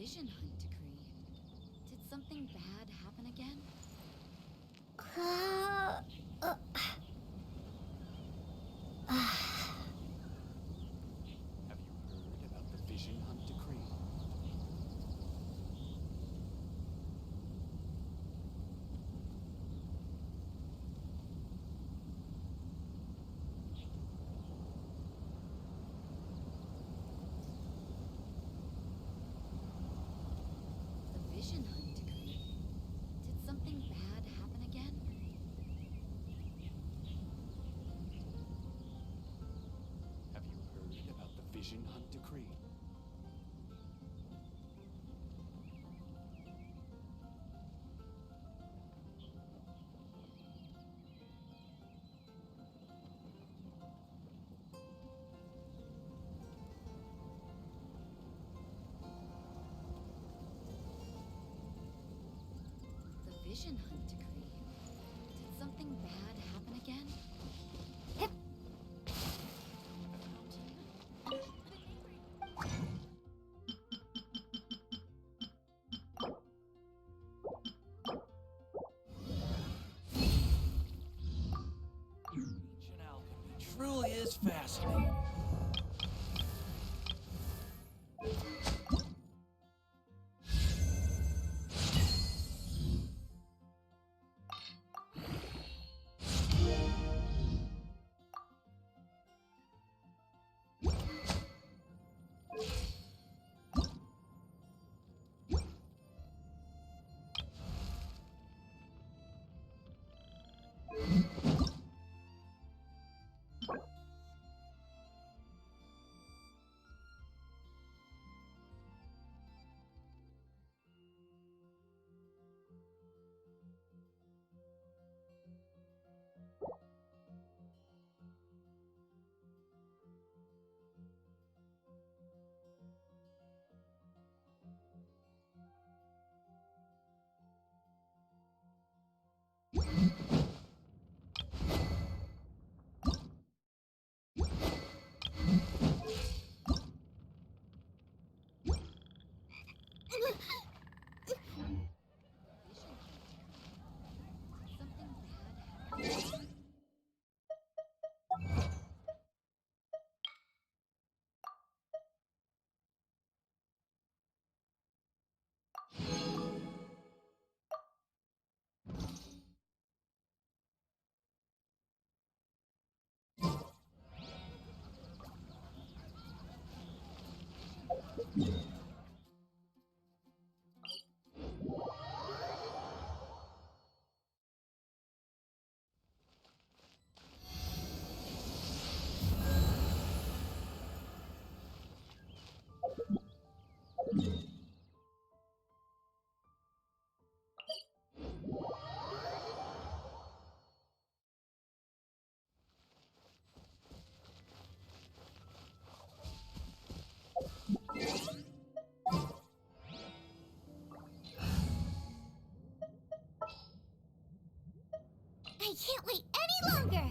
vision hunt decree. Did something bad happen again? Have you heard about the vision hunt decree? The vision hunt decree. Did something bad happen again? Have you heard about the vision hunt decree? The vision hunt decree. Did something bad happen again? Ancient alchemy truly is fascinating. Something bad happened. I can't wait any longer!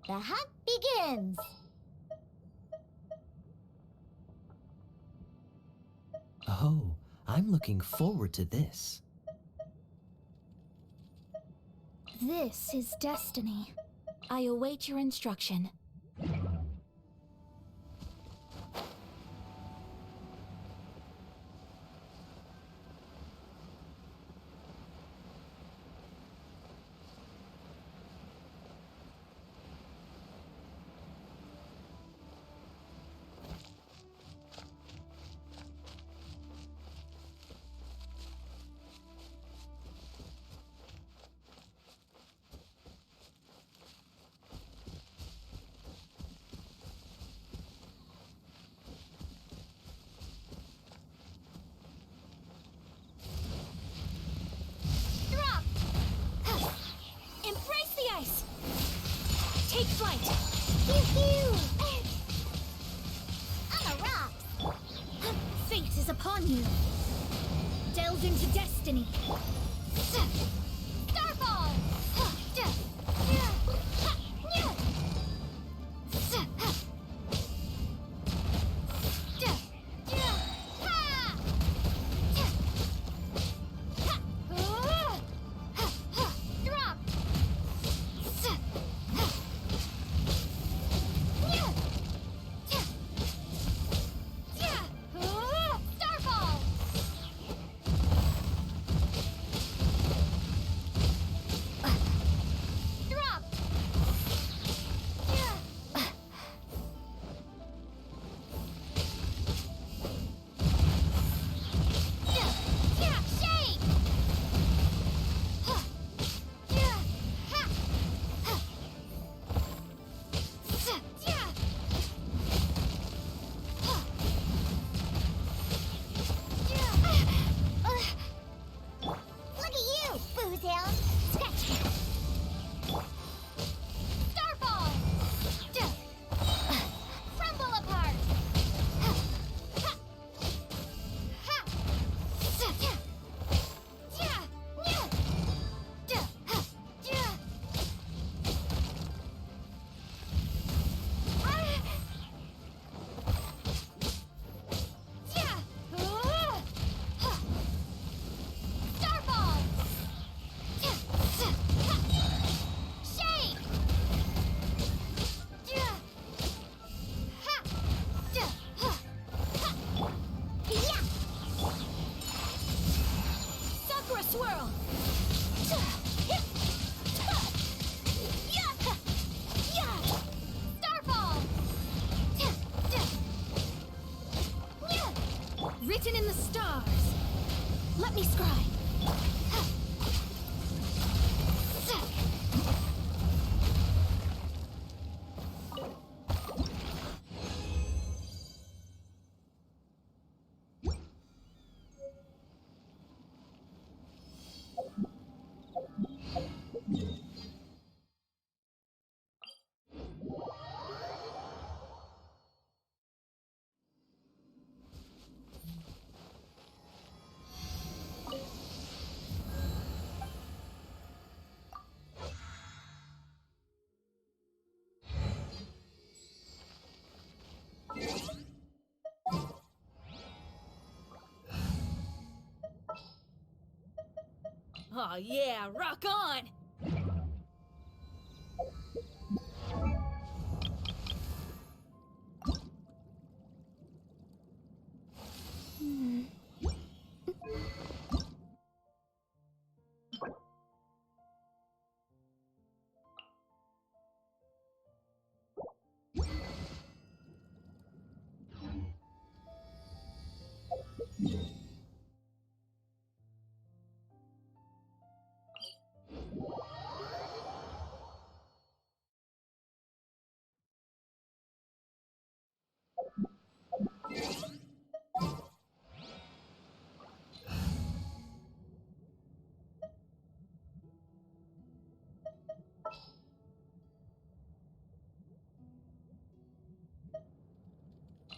The hunt begins! Oh, I'm looking forward to this. This is destiny. I await your instruction. Embrace the ice! Take flight! Pew-pew! I'm a rock! Fate is upon you! Delve into destiny! Starfall! Written in the stars. Let me scribe. Oh yeah, rock on!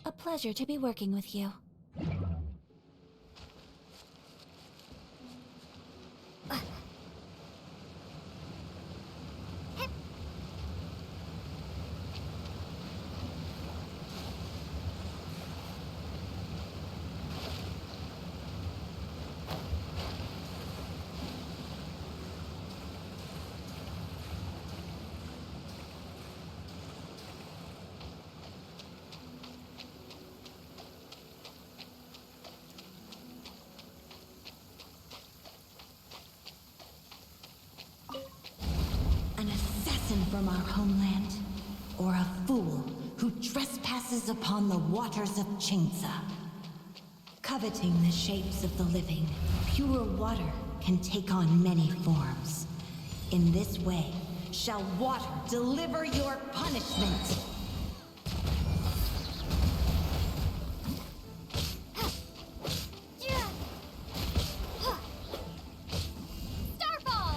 A pleasure to be working with you. An assassin from our homeland, or a fool who trespasses upon the waters of Chingsa. Coveting the shapes of the living, pure water can take on many forms. In this way, shall water deliver your punishment. Starfall!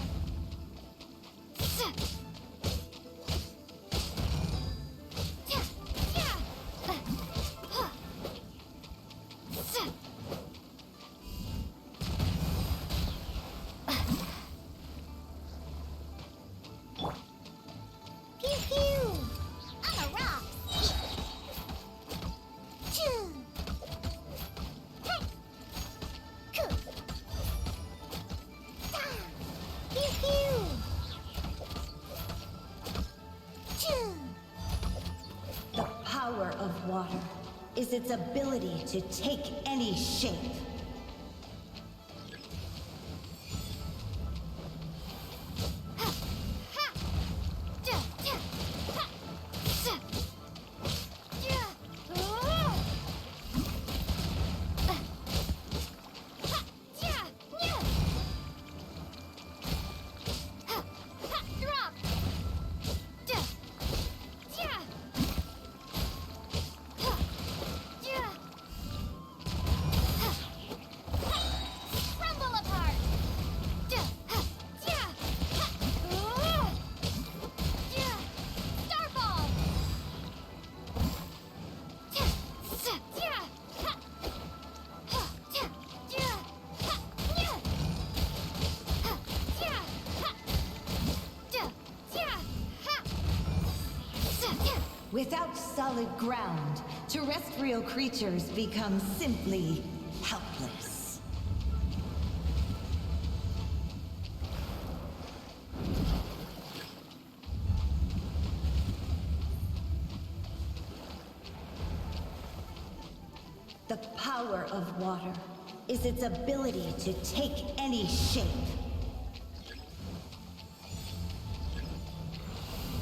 Pew pew! I'm a rock! Choo! Hey! Cool! Ah! Pew pew! Choo! The power of water is its ability to take any shape. Crumble apart! Starfall! Without solid ground, terrestrial creatures become simply helpless. The power of water is its ability to take any shape.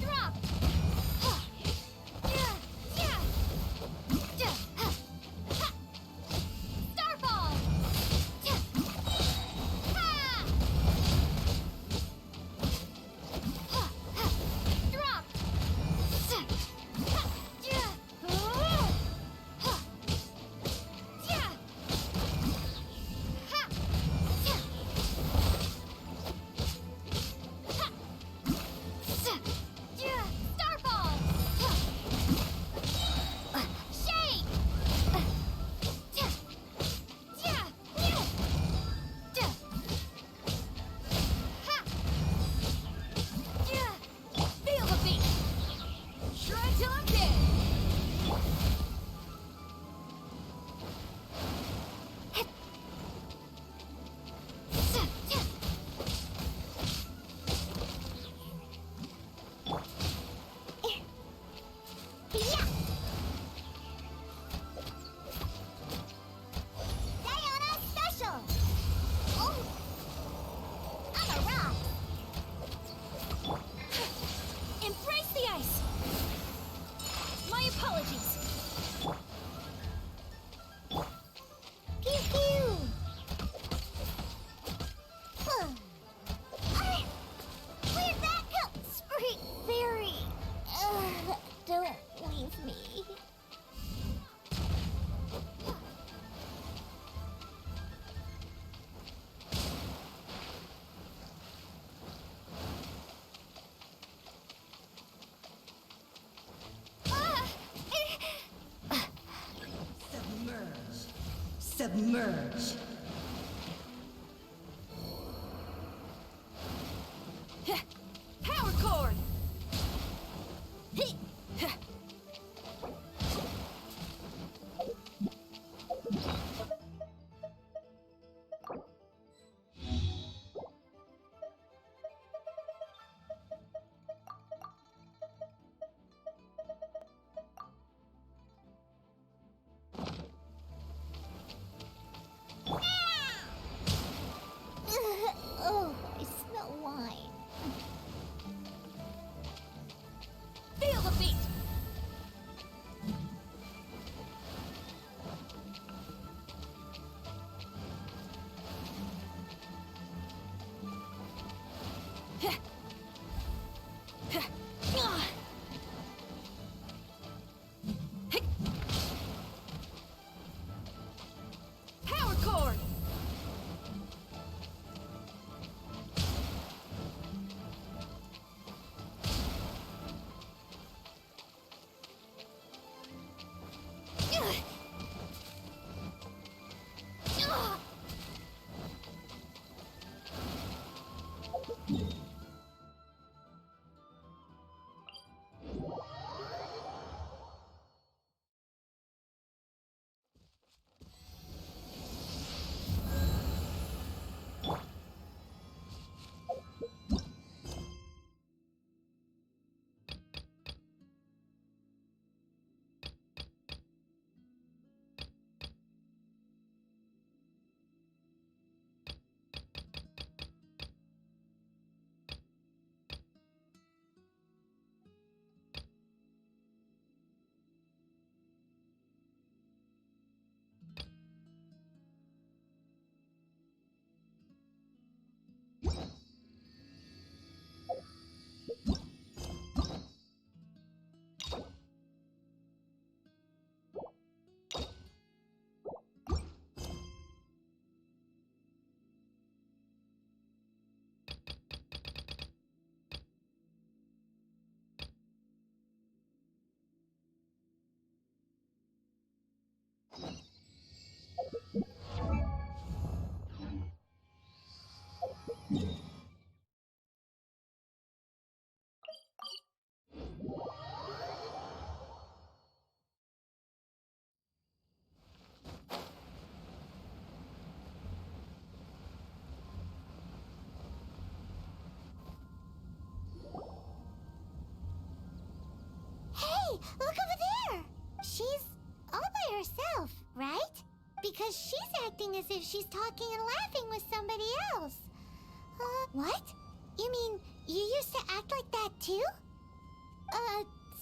Drop! Starfall! Drop! Submerge. Power cord! Oh, I smell wine. Feel the beat! Power cord! Hey, look over there! She's all by herself, right? Because she's acting as if she's talking and laughing with somebody else. What? You mean you used to act like that too?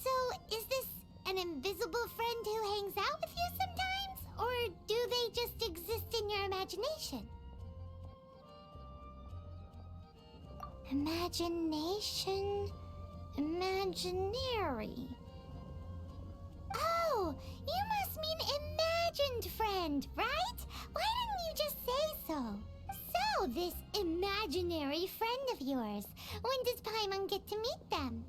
So is this an invisible friend who hangs out with you sometimes? Or do they just exist in your imagination? Imagination... imaginary... Oh, you must mean imagined friend, right? Why didn't you just say so? So, this imaginary friend of yours, when does Paimon get to meet them?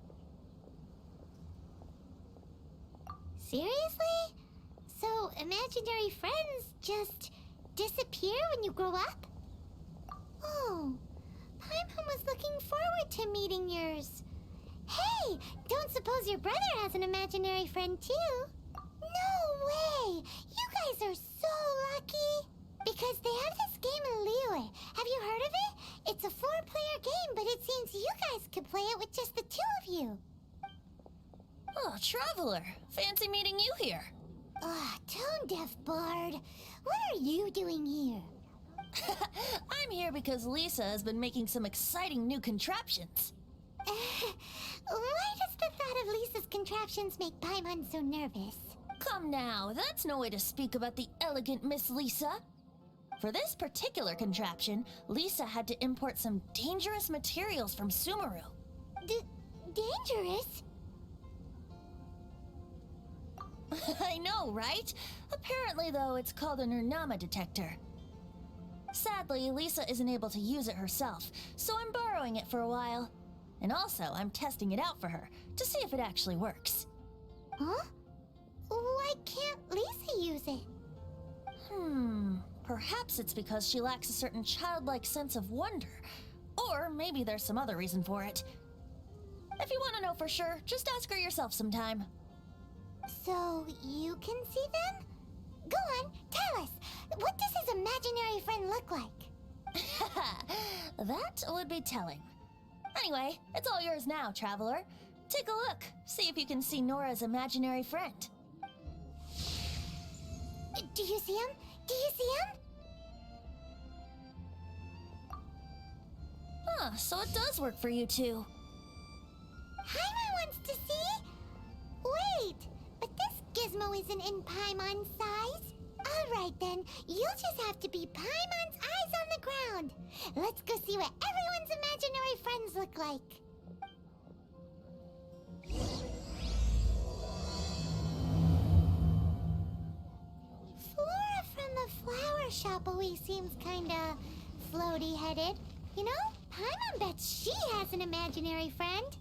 Seriously? So, imaginary friends just disappear when you grow up? Oh, Paimon was looking forward to meeting yours. Hey, don't suppose your brother has an imaginary friend too? No way! You guys are so lucky! Because they have this game in Liyue. Have you heard of it? It's a 4-player game, but it seems you guys could play it with just the 2 of you. Oh, Traveler. Fancy meeting you here. Tone-deaf bard. What are you doing here? I'm here because Lisa has been making some exciting new contraptions. Why does the thought of Lisa's contraptions make Paimon so nervous? Come now, that's no way to speak about the elegant Miss Lisa. For this particular contraption, Lisa had to import some dangerous materials from Sumeru. Dangerous? I know, right? Apparently, though, it's called an Urnama detector. Sadly, Lisa isn't able to use it herself, so I'm borrowing it for a while. And also, I'm testing it out for her, to see if it actually works. Huh? Why can't Lisa use it? Perhaps it's because she lacks a certain childlike sense of wonder. Or maybe there's some other reason for it. If you want to know for sure, just ask her yourself sometime. So you can see them? Go on, tell us. What does his imaginary friend look like? That would be telling. Anyway, it's all yours now, traveler. Take a look. See if you can see Nora's imaginary friend. Do you see him? Do you see him? Huh, so it does work for you two. Paimon wants to see? Wait, but this gizmo isn't in Paimon's size. Alright then, you'll just have to be Paimon's eyes on the ground. Let's go see what everyone's imaginary friends look like. Flora from the flower shop always seems kinda floaty-headed. You know, Paimon bets she has an imaginary friend.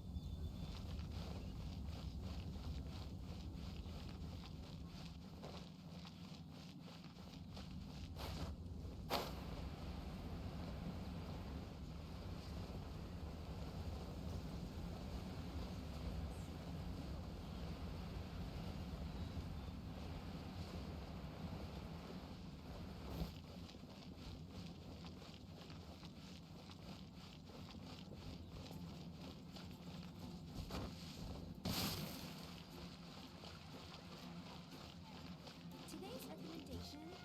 Today's recommendation is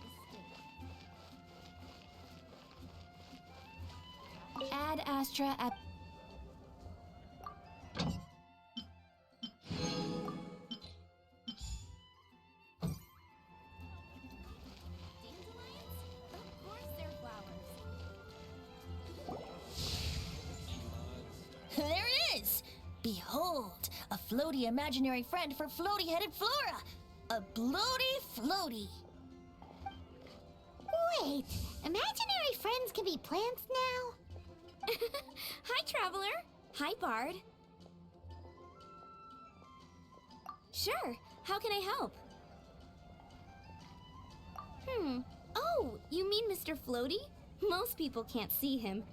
the stick. Ad Astra at. Dandelions? Of course they're flowers. There it is! Behold, a floaty imaginary friend for floaty-headed Flora! A bloaty floaty! Wait, imaginary friends can be plants now? Hi, Traveler. Hi, Bard. Sure, how can I help? Oh, you mean Mr. Floaty? Most people can't see him.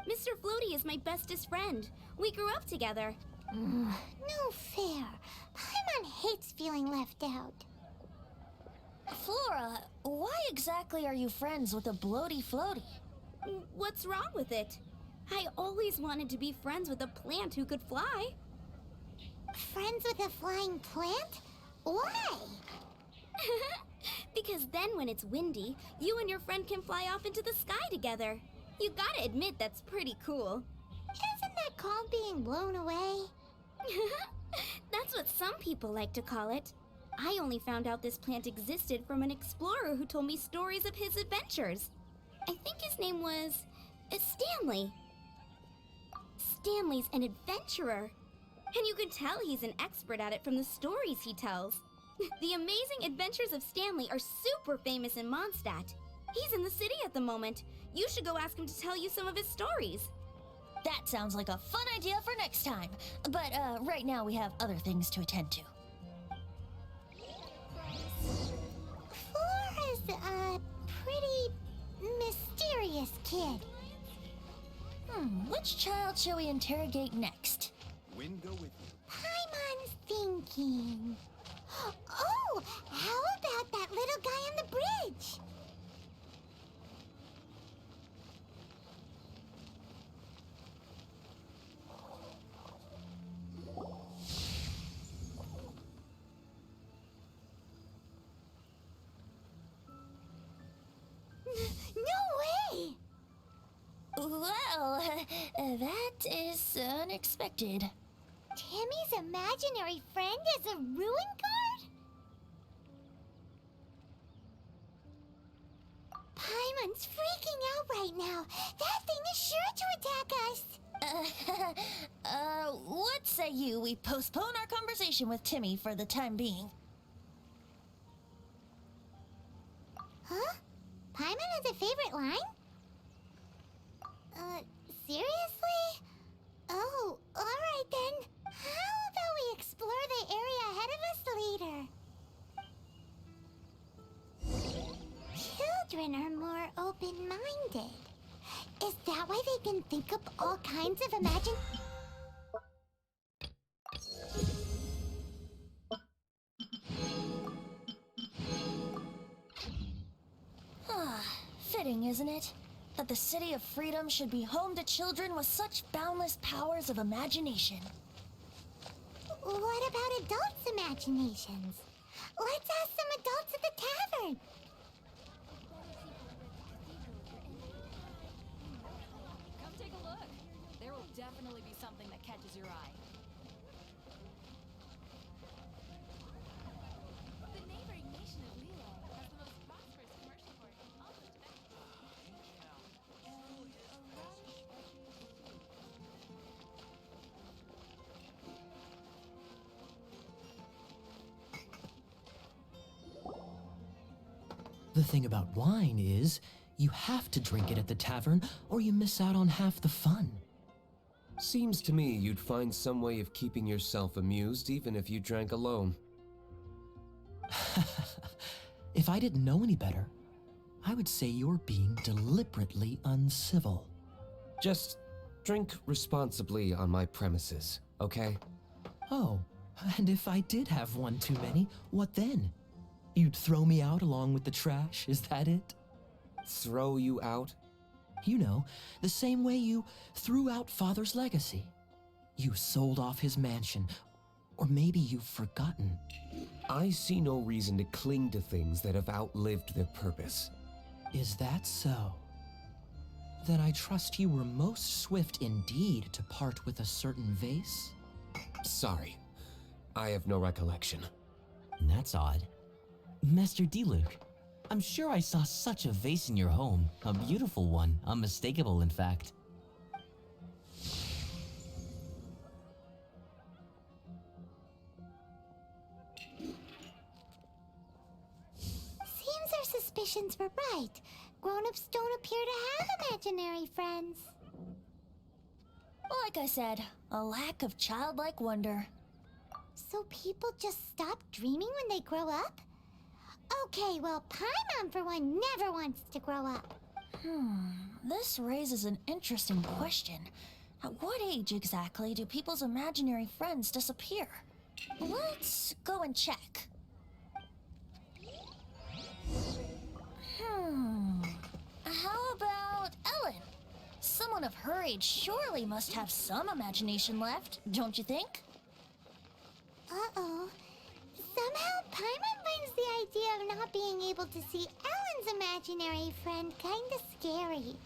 Mr. Floaty is my bestest friend. We grew up together. No fair. Paimon hates feeling left out. Flora, why exactly are you friends with a bloaty floaty? What's wrong with it? I always wanted to be friends with a plant who could fly. Friends with a flying plant? Why? Because then when it's windy, you and your friend can fly off into the sky together. You gotta admit that's pretty cool. Isn't that called being blown away? That's what some people like to call it. I only found out this plant existed from an explorer who told me stories of his adventures. I think his name was Stanley. Stanley's an adventurer. And you can tell he's an expert at it from the stories he tells. The amazing adventures of Stanley are super famous in Mondstadt. He's in the city at the moment. You should go ask him to tell you some of his stories. That sounds like a fun idea for next time. But right now we have other things to attend to. Flora's a pretty mysterious kid. Which child shall we interrogate next? Wind go with you. Paimon's thinking. Oh, how about that little guy on the bridge? No way! Well, that is unexpected. Timmy's imaginary friend is a ruin guard? Paimon's freaking out right now. That thing is sure to attack us. What say you we postpone our conversation with Timmy for the time being? Huh? Paimon has a favorite line? Seriously? Oh, alright then. How about we explore the area ahead of us later? they can think up all kinds of imagine... Fitting, isn't it? That the City of Freedom should be home to children with such boundless powers of imagination. What about adults' imaginations? Let's ask some adults at the tavern. Come take a look. There will definitely be something that catches your eye. The neighboring nation of Lilo has the most prosperous commercial port in all of Tibet. The thing about wine is, you have to drink it at the tavern or you miss out on half the fun. Seems to me you'd find some way of keeping yourself amused even if you drank alone. If I didn't know any better, I would say you're being deliberately uncivil. Just drink responsibly on my premises, okay? Oh, and if I did have one too many, what then? You'd throw me out along with the trash, is that it? Throw you out? You know, the same way you threw out Father's legacy. You sold off his mansion, or maybe you've forgotten. I see no reason to cling to things that have outlived their purpose. Is that so? Then I trust you were most swift indeed to part with a certain vase? Sorry, I have no recollection. That's odd. Master D-Luke, I'm sure I saw such a vase in your home. A beautiful one, unmistakable in fact. Seems our suspicions were right. Grown-ups don't appear to have imaginary friends. Like I said, a lack of childlike wonder. So people just stop dreaming when they grow up? Okay, well, Paimon for one never wants to grow up. This raises an interesting question. At what age exactly do people's imaginary friends disappear? Let's go and check. How about Ellen? Someone of her age surely must have some imagination left, don't you think? Uh-oh. Somehow, Paimon finds the idea of not being able to see Ellen's imaginary friend kinda scary.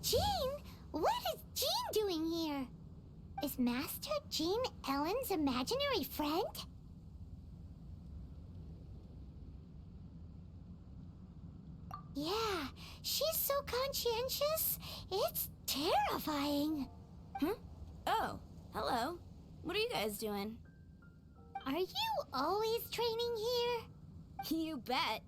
Jean? What is Jean doing here? Is Master Jean Ellen's imaginary friend? Yeah, she's so conscientious. It's terrifying. Oh, hello. What are you guys doing? Are you always training here? You bet.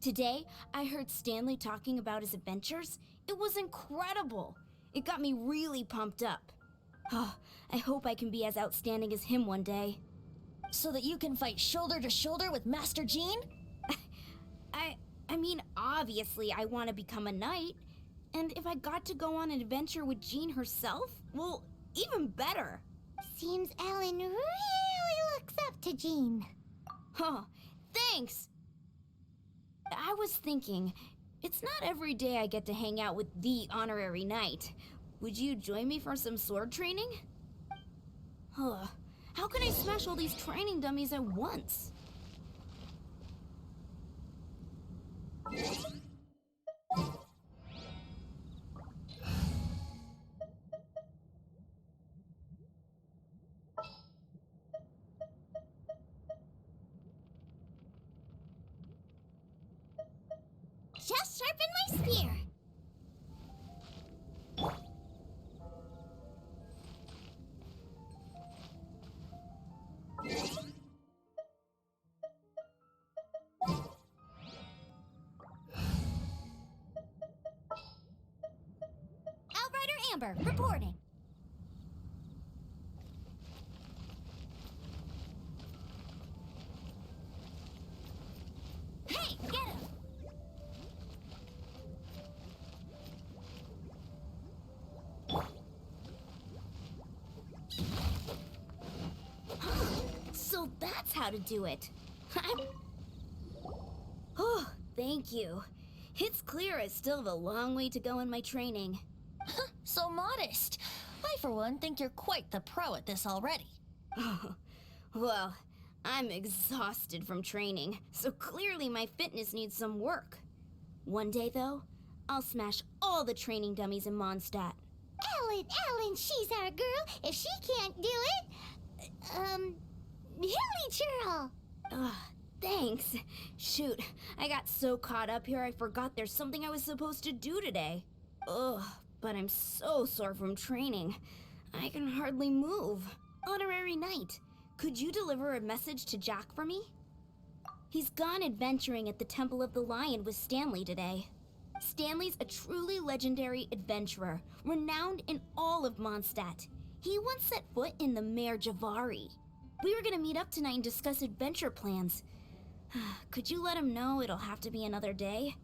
Today, I heard Stanley talking about his adventures. It was incredible. It got me really pumped up. Oh, I hope I can be as outstanding as him one day. So that you can fight shoulder to shoulder with Master Jean? I mean, obviously I want to become a knight. And if I got to go on an adventure with Jean herself, well, even better. Seems Ellen really looks up to Jean. Oh, thanks! I was thinking, it's not every day I get to hang out with the honorary knight. Would you join me for some sword training? How can I smash all these training dummies at once? Just sharpen my spear. Outrider Amber, reporting. Hey, get him! So that's how to do it. Oh, thank you. It's clear I still have a long way to go in my training. So modest. I, for one, think you're quite the pro at this already. Well, I'm exhausted from training, so clearly my fitness needs some work. One day, though, I'll smash all the training dummies in Mondstadt. Ellen, she's our girl. If she can't do it, Hilly Churl. Thanks. Shoot, I got so caught up here I forgot there's something I was supposed to do today. But I'm so sore from training. I can hardly move. Honorary Knight, could you deliver a message to Jack for me? He's gone adventuring at the Temple of the Lion with Stanley today. Stanley's a truly legendary adventurer, renowned in all of Mondstadt. He once set foot in the Mare Javari. We were gonna meet up tonight and discuss adventure plans. Could you let him know it'll have to be another day?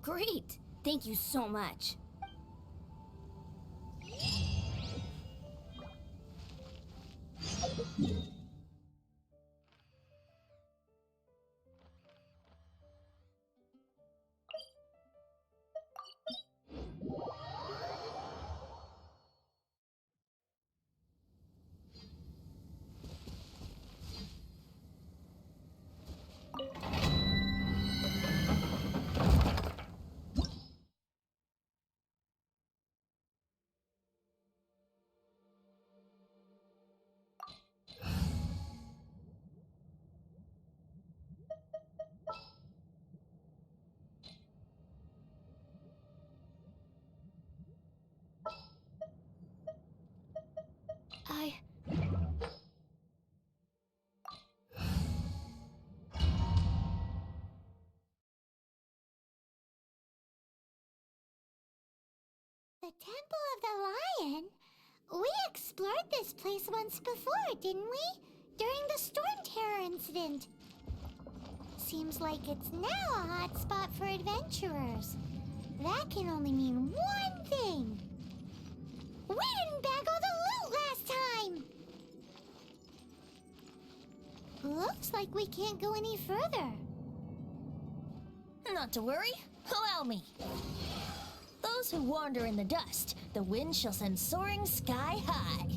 Great! Thank you so much. The Temple of the Lion? We explored this place once before, didn't we? During the Storm Terror incident. Seems like it's now a hot spot for adventurers. That can only mean one thing. We didn't bag all the loot last time! Looks like we can't go any further. Not to worry. Allow me. Those who wander in the dust, the wind shall send soaring sky high.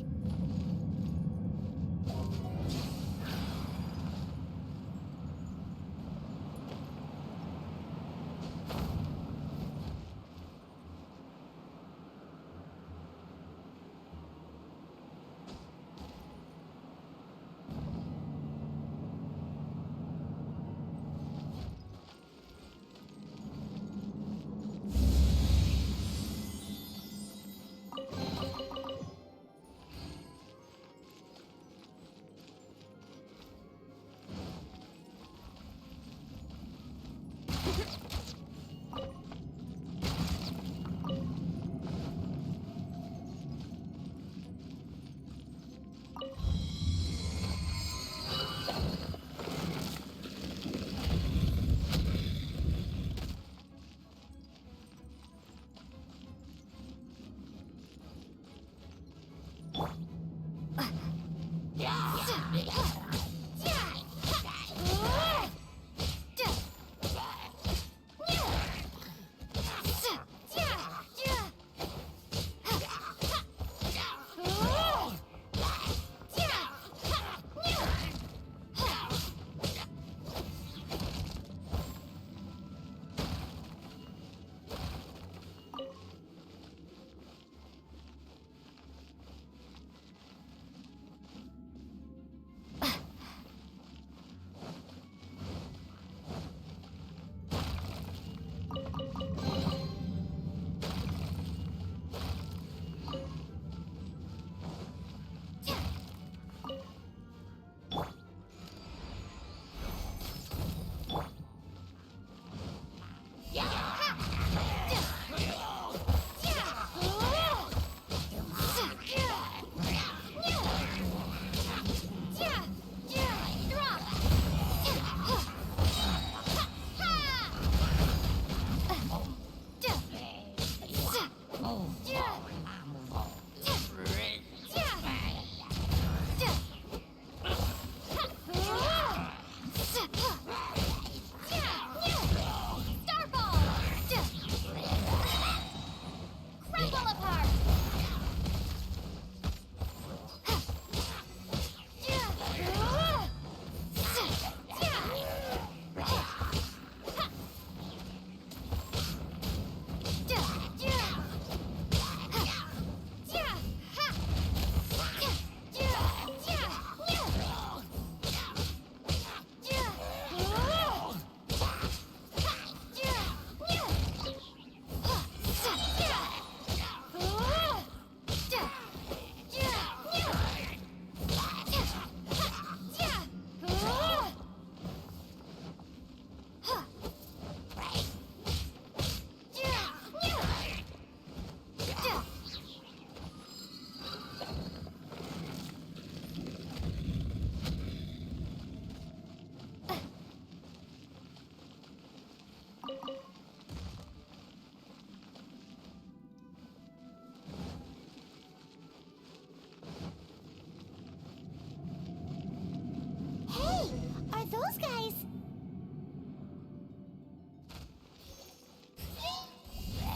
those guys?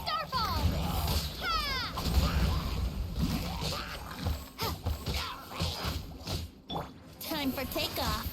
Starfall! Time for takeoff.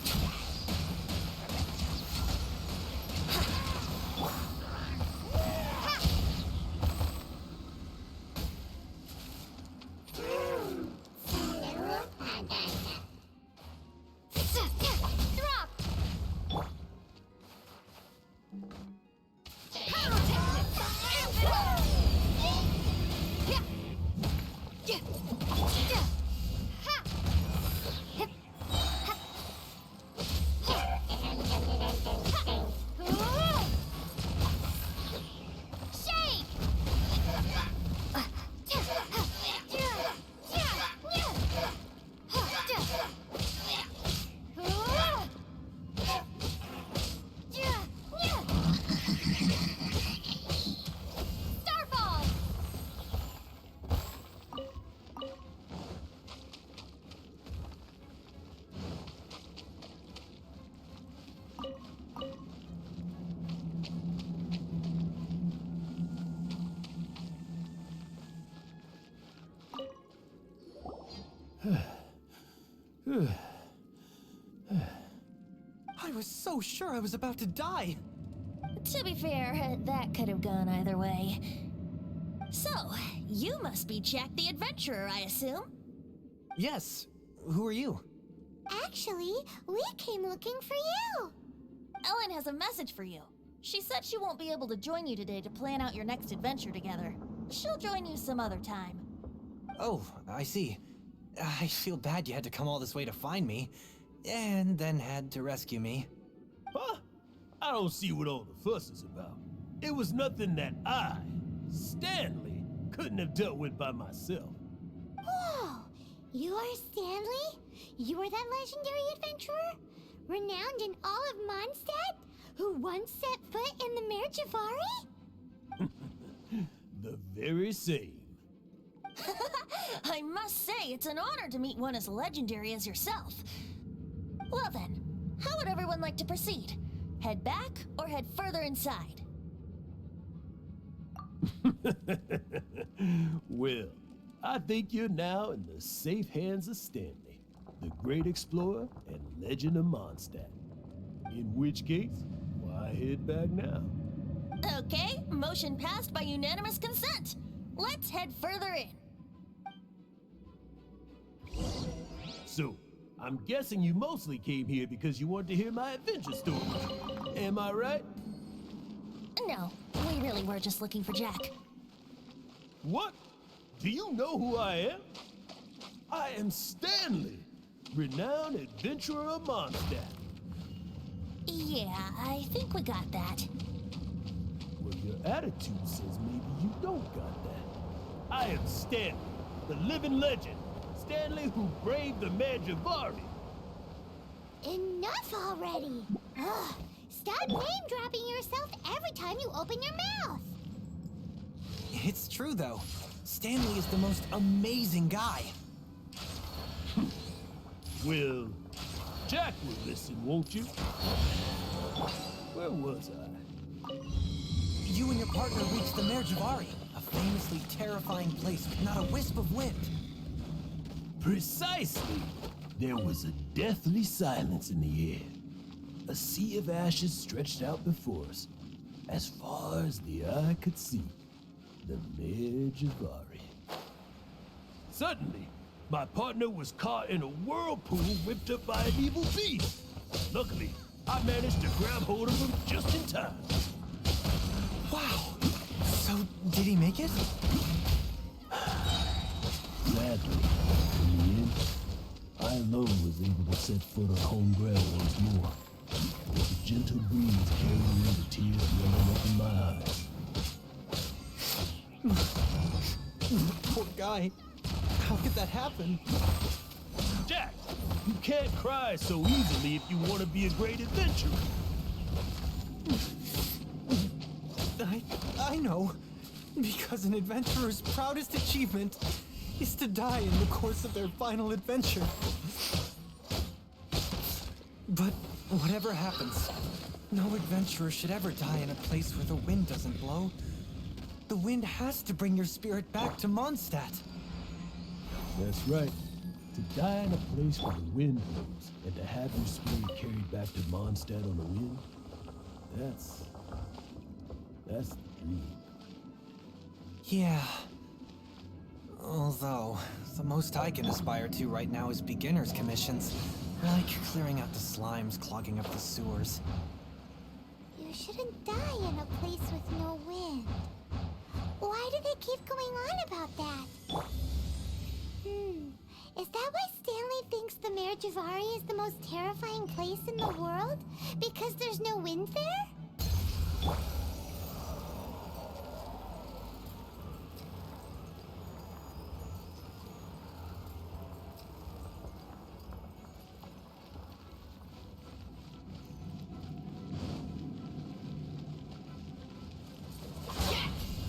I was so sure I was about to die. To be fair, that could have gone either way. So, you must be Jack the Adventurer, I assume? Yes. Who are you? Actually, we came looking for you. Ellen has a message for you. She said she won't be able to join you today to plan out your next adventure together. She'll join you some other time. Oh, I see. I feel bad you had to come all this way to find me, and then had to rescue me. Huh? I don't see what all the fuss is about. It was nothing that I, Stanley, couldn't have dealt with by myself. Whoa! You are Stanley? You are that legendary adventurer? Renowned in all of Mondstadt? Who once set foot in the Mare Javari? The very same. I must say, it's an honor to meet one as legendary as yourself. Well then, how would everyone like to proceed? Head back or head further inside? Well, I think you're now in the safe hands of Stanley, the great explorer and legend of Mondstadt. In which case, why head back now? Okay, motion passed by unanimous consent. Let's head further in. So, I'm guessing you mostly came here because you wanted to hear my adventure story. Am I right? No, we really were just looking for Jack. What? Do you know who I am? I am Stanley, renowned adventurer of Mondstadt. Yeah, I think we got that. Well, your attitude says maybe you don't got that. I am Stanley, the living legend. Stanley who braved the Mare Javari. Enough already! Ugh, stop name-dropping yourself every time you open your mouth! It's true, though. Stanley is the most amazing guy. Well, Jack will listen, won't you? Where was I? You and your partner reached the Mare Javari, a famously terrifying place with not a wisp of wind. Precisely! There was a deathly silence in the air. A sea of ashes stretched out before us, as far as the eye could see. The Mare Javari. Suddenly, my partner was caught in a whirlpool whipped up by an evil beast. Luckily, I managed to grab hold of him just in time. Wow! So, did he make it? Sadly, in the end, I alone was able to set foot on home ground once more. With the gentle breeze carrying away the tears welling up in my eyes. Poor guy. How could that happen? Jack, you can't cry so easily if you want to be a great adventurer. I know. Because an adventurer's proudest achievement is to die in the course of their final adventure. But whatever happens, no adventurer should ever die in a place where the wind doesn't blow. The wind has to bring your spirit back to Mondstadt. That's right. To die in a place where the wind blows and to have your spirit carried back to Mondstadt on the wind, that's the dream. Yeah. Although, the most I can aspire to right now is beginner's commissions. Like clearing out the slimes clogging up the sewers. You shouldn't die in a place with no wind. Why do they keep going on about that? Is that why Stanley thinks the Mare Javari is the most terrifying place in the world? Because there's no wind there?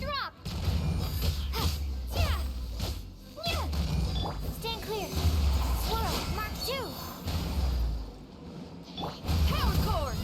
Drop! Stand clear. Swirl, Mark 2. Power cord!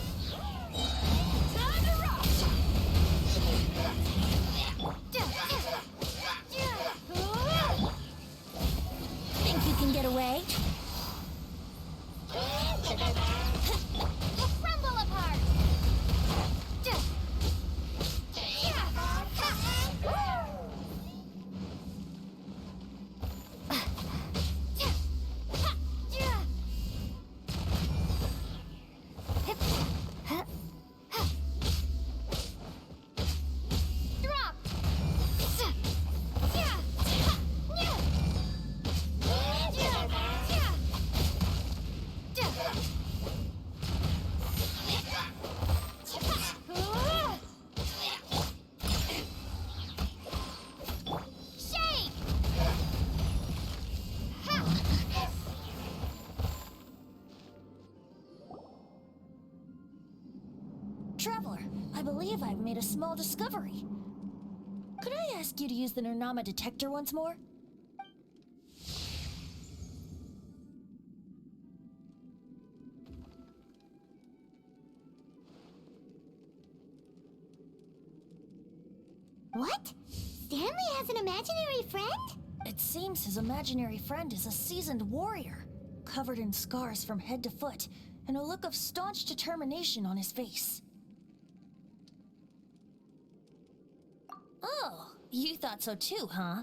I've made a small discovery. Could I ask you to use the Nernama detector once more? What? Stanley has an imaginary friend? It seems his imaginary friend is a seasoned warrior, covered in scars from head to foot, and a look of staunch determination on his face. Oh, you thought so too, huh?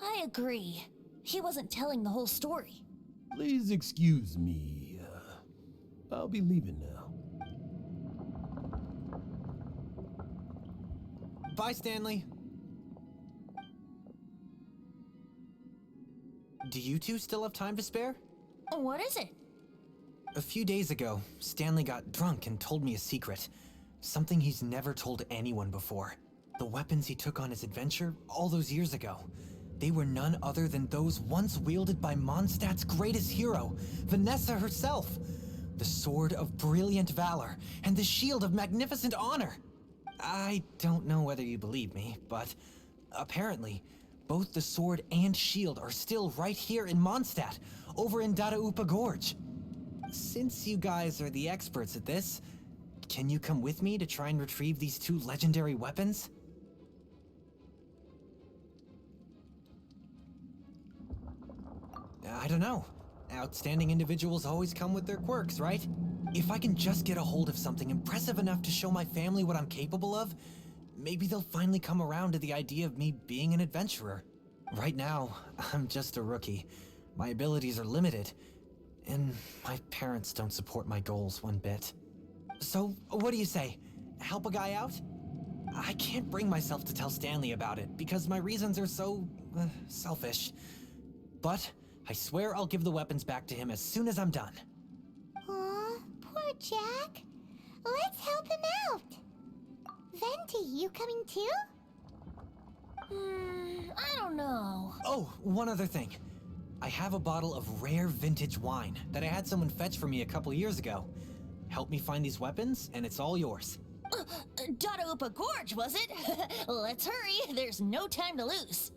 I agree. He wasn't telling the whole story. Please excuse me. I'll be leaving now. Bye, Stanley. Do you two still have time to spare? What is it? A few days ago, Stanley got drunk and told me a secret. Something he's never told anyone before. The weapons he took on his adventure all those years ago. They were none other than those once wielded by Mondstadt's greatest hero, Vanessa herself. The sword of brilliant valor and the shield of magnificent honor. I don't know whether you believe me, but apparently, both the sword and shield are still right here in Mondstadt, over in Dadaupa Gorge. Since you guys are the experts at this, can you come with me to try and retrieve these two legendary weapons? I don't know. Outstanding individuals always come with their quirks, right? If I can just get a hold of something impressive enough to show my family what I'm capable of, maybe they'll finally come around to the idea of me being an adventurer. Right now, I'm just a rookie. My abilities are limited, and my parents don't support my goals one bit. So, what do you say? Help a guy out? I can't bring myself to tell Stanley about it, because my reasons are so, selfish. But I swear I'll give the weapons back to him as soon as I'm done. Aw, poor Jack. Let's help him out. Venti, you coming too? I don't know. Oh, one other thing. I have a bottle of rare vintage wine that I had someone fetch for me a couple years ago. Help me find these weapons, and it's all yours. Dadaupa Gorge, was it? Let's hurry, there's no time to lose.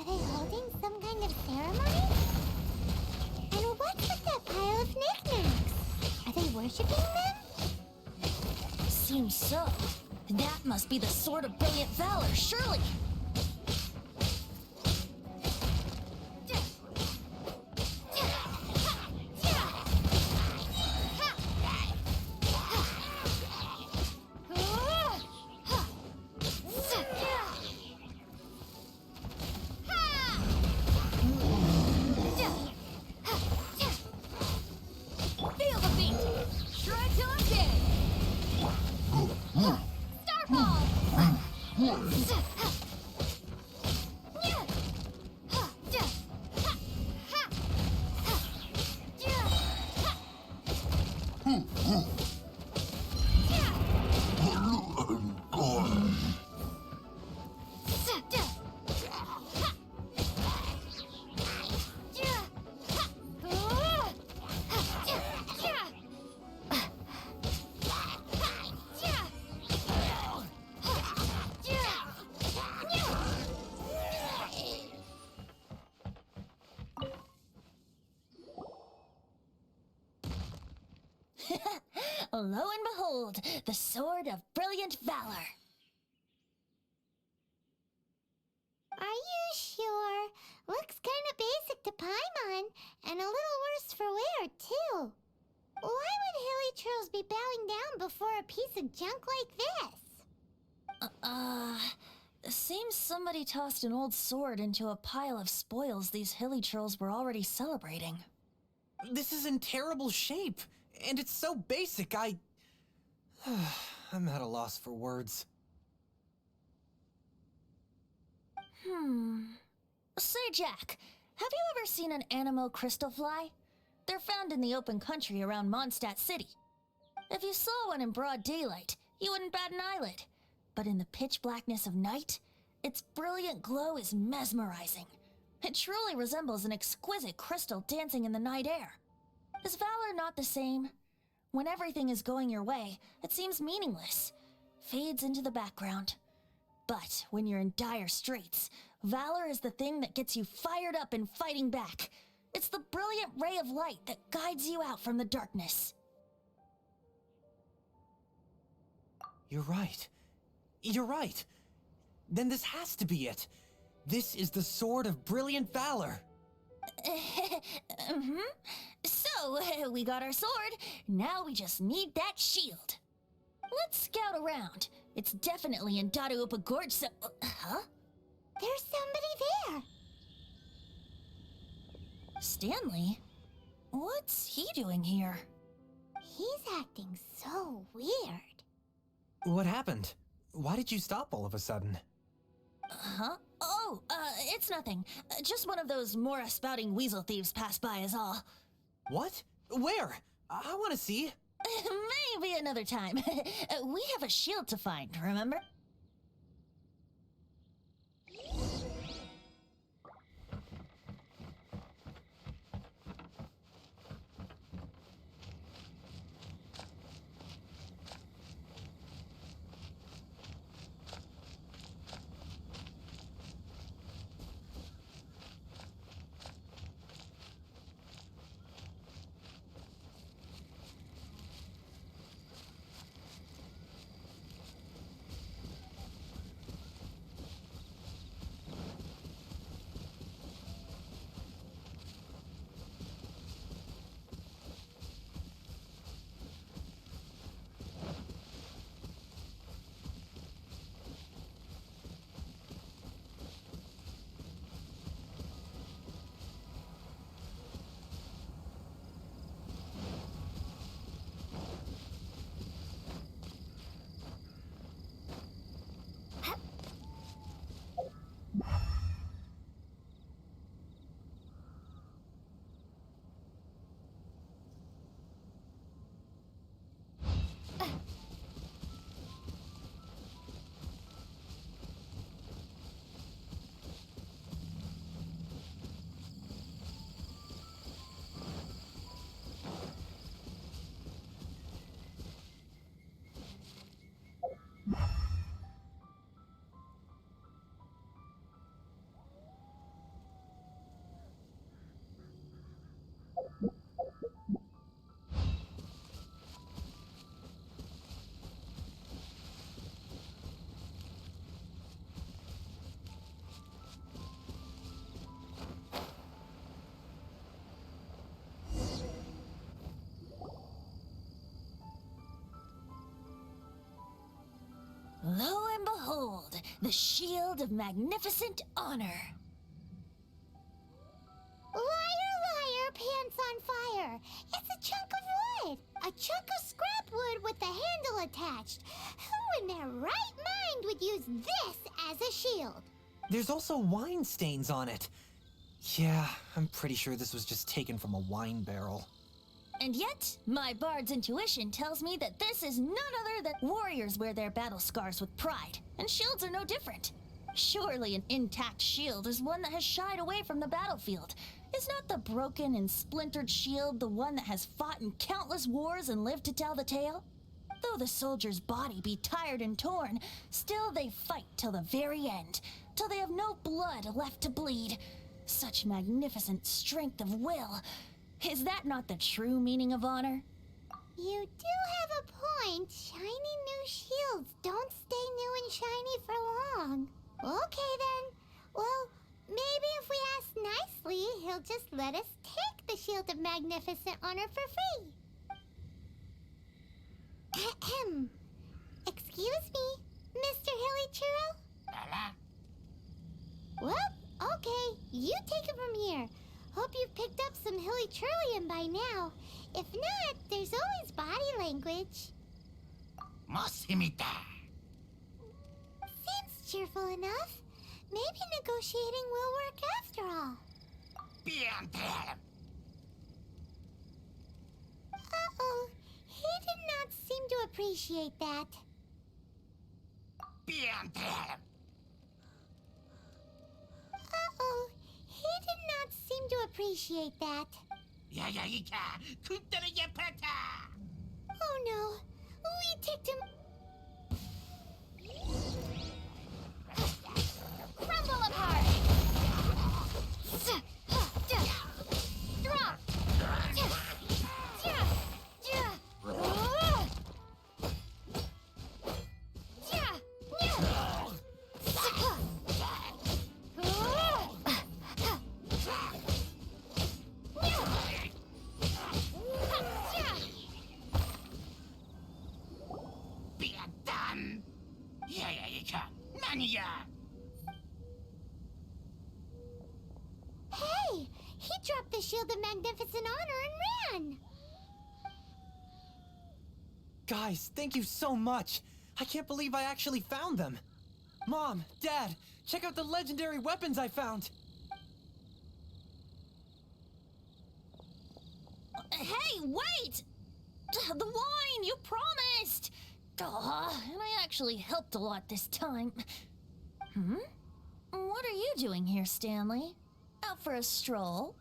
Are they holding some kind of ceremony? And what's with that pile of knickknacks? Are they worshipping them? Seems so. That must be the Sword of Brilliant Valor, surely. Feel the beat! Try till I'm dead! Starfall! Lo and behold, the Sword of Brilliant Valor. Are you sure? Looks kinda basic to Paimon, and a little worse for wear, too. Why would Hilichurls be bowing down before a piece of junk like this? Seems somebody tossed an old sword into a pile of spoils these Hilichurls were already celebrating. This is in terrible shape, and it's so basic, I'm at a loss for words. Say, Jack, have you ever seen an Anemo crystal fly? They're found in the open country around Mondstadt City. If you saw one in broad daylight, you wouldn't bat an eyelid. But in the pitch blackness of night, its brilliant glow is mesmerizing. It truly resembles an exquisite crystal dancing in the night air. Is valor not the same? When everything is going your way, it seems meaningless, fades into the background. But when you're in dire straits, valor is the thing that gets you fired up and fighting back. It's the brilliant ray of light that guides you out from the darkness. You're right. You're right. Then this has to be it. This is the Sword of Brilliant Valor. So, we got our sword. Now we just need that shield. Let's scout around. It's definitely in Dadaupa Gorge, so... huh? There's somebody there. Stanley? What's he doing here? He's acting so weird. What happened? Why did you stop all of a sudden? Huh? Oh, it's nothing. Just one of those Mora spouting weasel thieves passed by is all. What? Where? I want to see. Maybe another time. We have a shield to find, remember? Lo and behold, the shield of magnificent honor. Liar, liar, pants on fire. It's a chunk of wood. A chunk of scrap wood with the handle attached. Who in their right mind would use this as a shield? There's also wine stains on it. Yeah, I'm pretty sure this was just taken from a wine barrel. And yet, my bard's intuition tells me that this is none other than warriors wear their battle scars with pride, and shields are no different. Surely an intact shield is one that has shied away from the battlefield. Is not the broken and splintered shield the one that has fought in countless wars and lived to tell the tale? Though the soldier's body be tired and torn, still they fight till the very end, till they have no blood left to bleed. Such magnificent strength of will. Is that not the true meaning of honor? You do have a point. Shiny new shields don't stay new and shiny for long. Okay then. Well, maybe if we ask nicely, he'll just let us take the Shield of Magnificent Honor for free. Ahem. Excuse me, Mr. Hilly Churro? Well, okay. You take it from here. Hope you've picked up some Hilly Churlian by now. If not, there's always body language. Seems cheerful enough. Maybe negotiating will work after all. Uh-oh. He did not seem to appreciate that. Uh-oh. He did not seem to appreciate that. Oh no. We ticked him. Crumble apart! Drop! Hey! He dropped the Shield of Magnificent Honor and ran! Guys, thank you so much. I can't believe I actually found them. Mom, Dad, check out the legendary weapons I found. Hey, wait! The wine, you promised! And I actually helped a lot this time. What are you doing here, Stanley? Out for a stroll?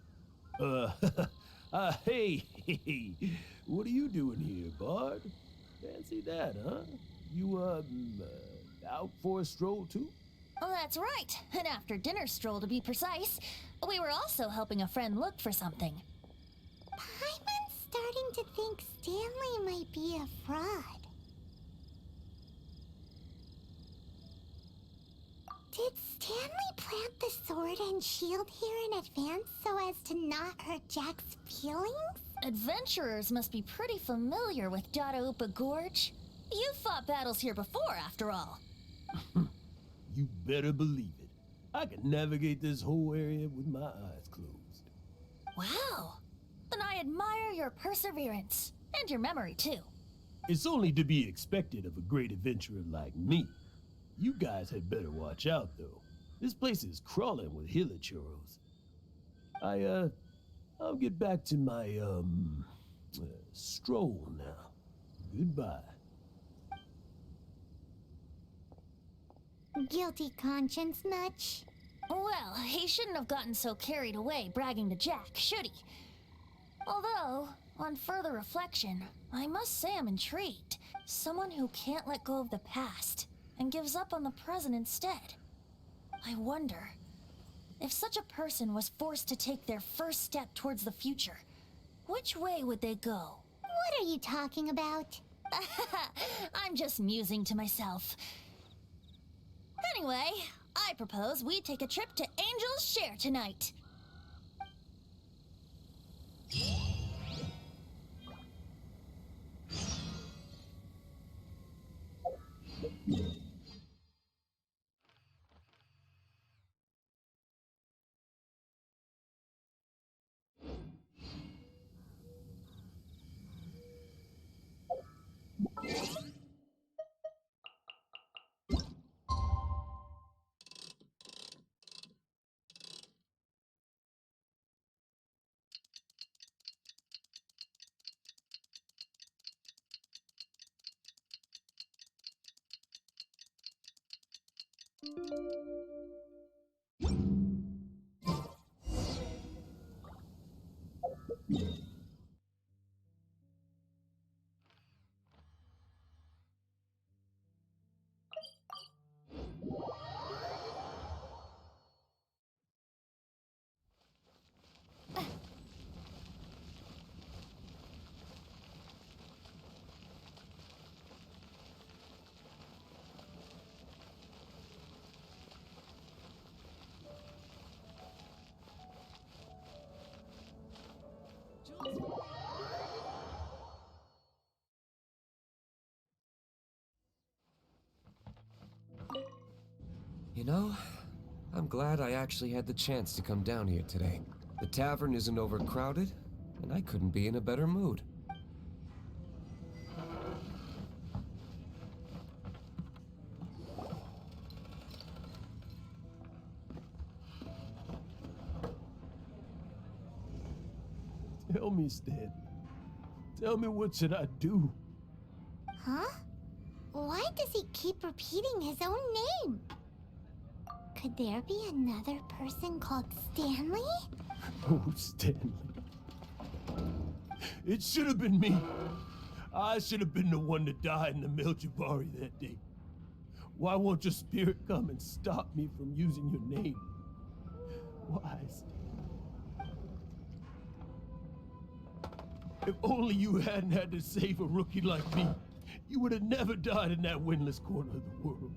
Hey, what are you doing here, Bard? Fancy that, huh? You, out for a stroll too? Oh, that's right. An after-dinner stroll, to be precise. We were also helping a friend look for something. Paimon's starting to think Stanley might be a fraud. Did Stanley plant the sword and shield here in advance so as to not hurt Jack's feelings? Adventurers must be pretty familiar with Dadaupa Gorge. You've fought battles here before, after all. You better believe it. I can navigate this whole area with my eyes closed. Wow. Then I admire your perseverance. And your memory, too. It's only to be expected of a great adventurer like me. You guys had better watch out, though. This place is crawling with hilichurros. I'll get back to my, stroll now. Goodbye. Guilty conscience much? Well, he shouldn't have gotten so carried away bragging to Jack, should he? Although, on further reflection, I must say I'm intrigued. Someone who can't let go of the past and gives up on the present instead. I wonder, if such a person was forced to take their first step towards the future, which way would they go? What are you talking about? I'm just musing to myself. Anyway, I propose we take a trip to Angel's Share tonight. You know, I'm glad I actually had the chance to come down here today. The tavern isn't overcrowded, and I couldn't be in a better mood. Tell me, Stan. Tell me, what should I do? Huh? Why does he keep repeating his own name? Could there be another person called Stanley? Oh, Stanley. It should have been me. I should have been the one that died in the Melchivari that day. Why won't your spirit come and stop me from using your name? Why, Stan? If only you hadn't had to save a rookie like me, you would have never died in that windless corner of the world.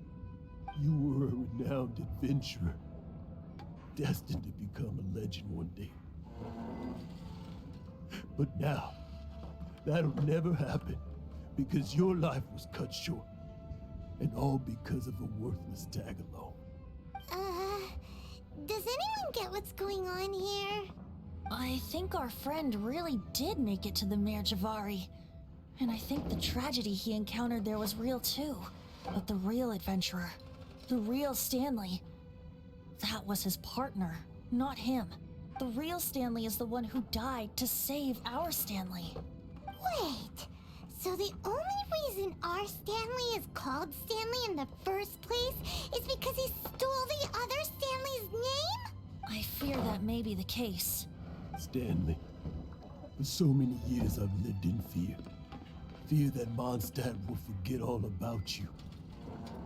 You were a renowned adventurer, destined to become a legend one day. But now, that'll never happen, because your life was cut short, and all because of a worthless tag along. Does anyone get what's going on here? I think our friend really did make it to the Mare Javari. And I think the tragedy he encountered there was real too. But the real adventurer, the real Stanley, that was his partner, not him. The real Stanley is the one who died to save our Stanley. Wait, so the only reason our Stanley is called Stanley in the first place is because he stole the other Stanley's name? I fear that may be the case. Stanley, for so many years I've lived in fear. Fear that Mondstadt will forget all about you.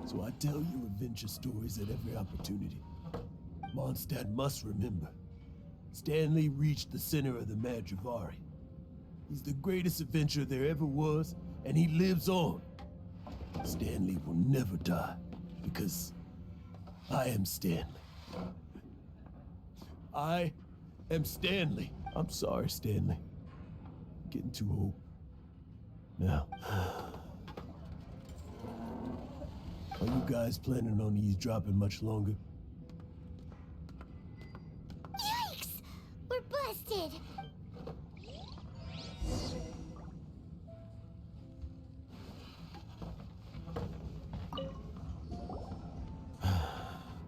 So I tell you adventure stories at every opportunity. Mondstadt must remember. Stanley reached the center of the Madrivari. He's the greatest adventurer there ever was, and he lives on. Stanley will never die, because I am Stanley. I am Stanley. I'm sorry, Stanley. I'm getting too old. Now, are you guys planning on eavesdropping much longer? Yikes! We're busted!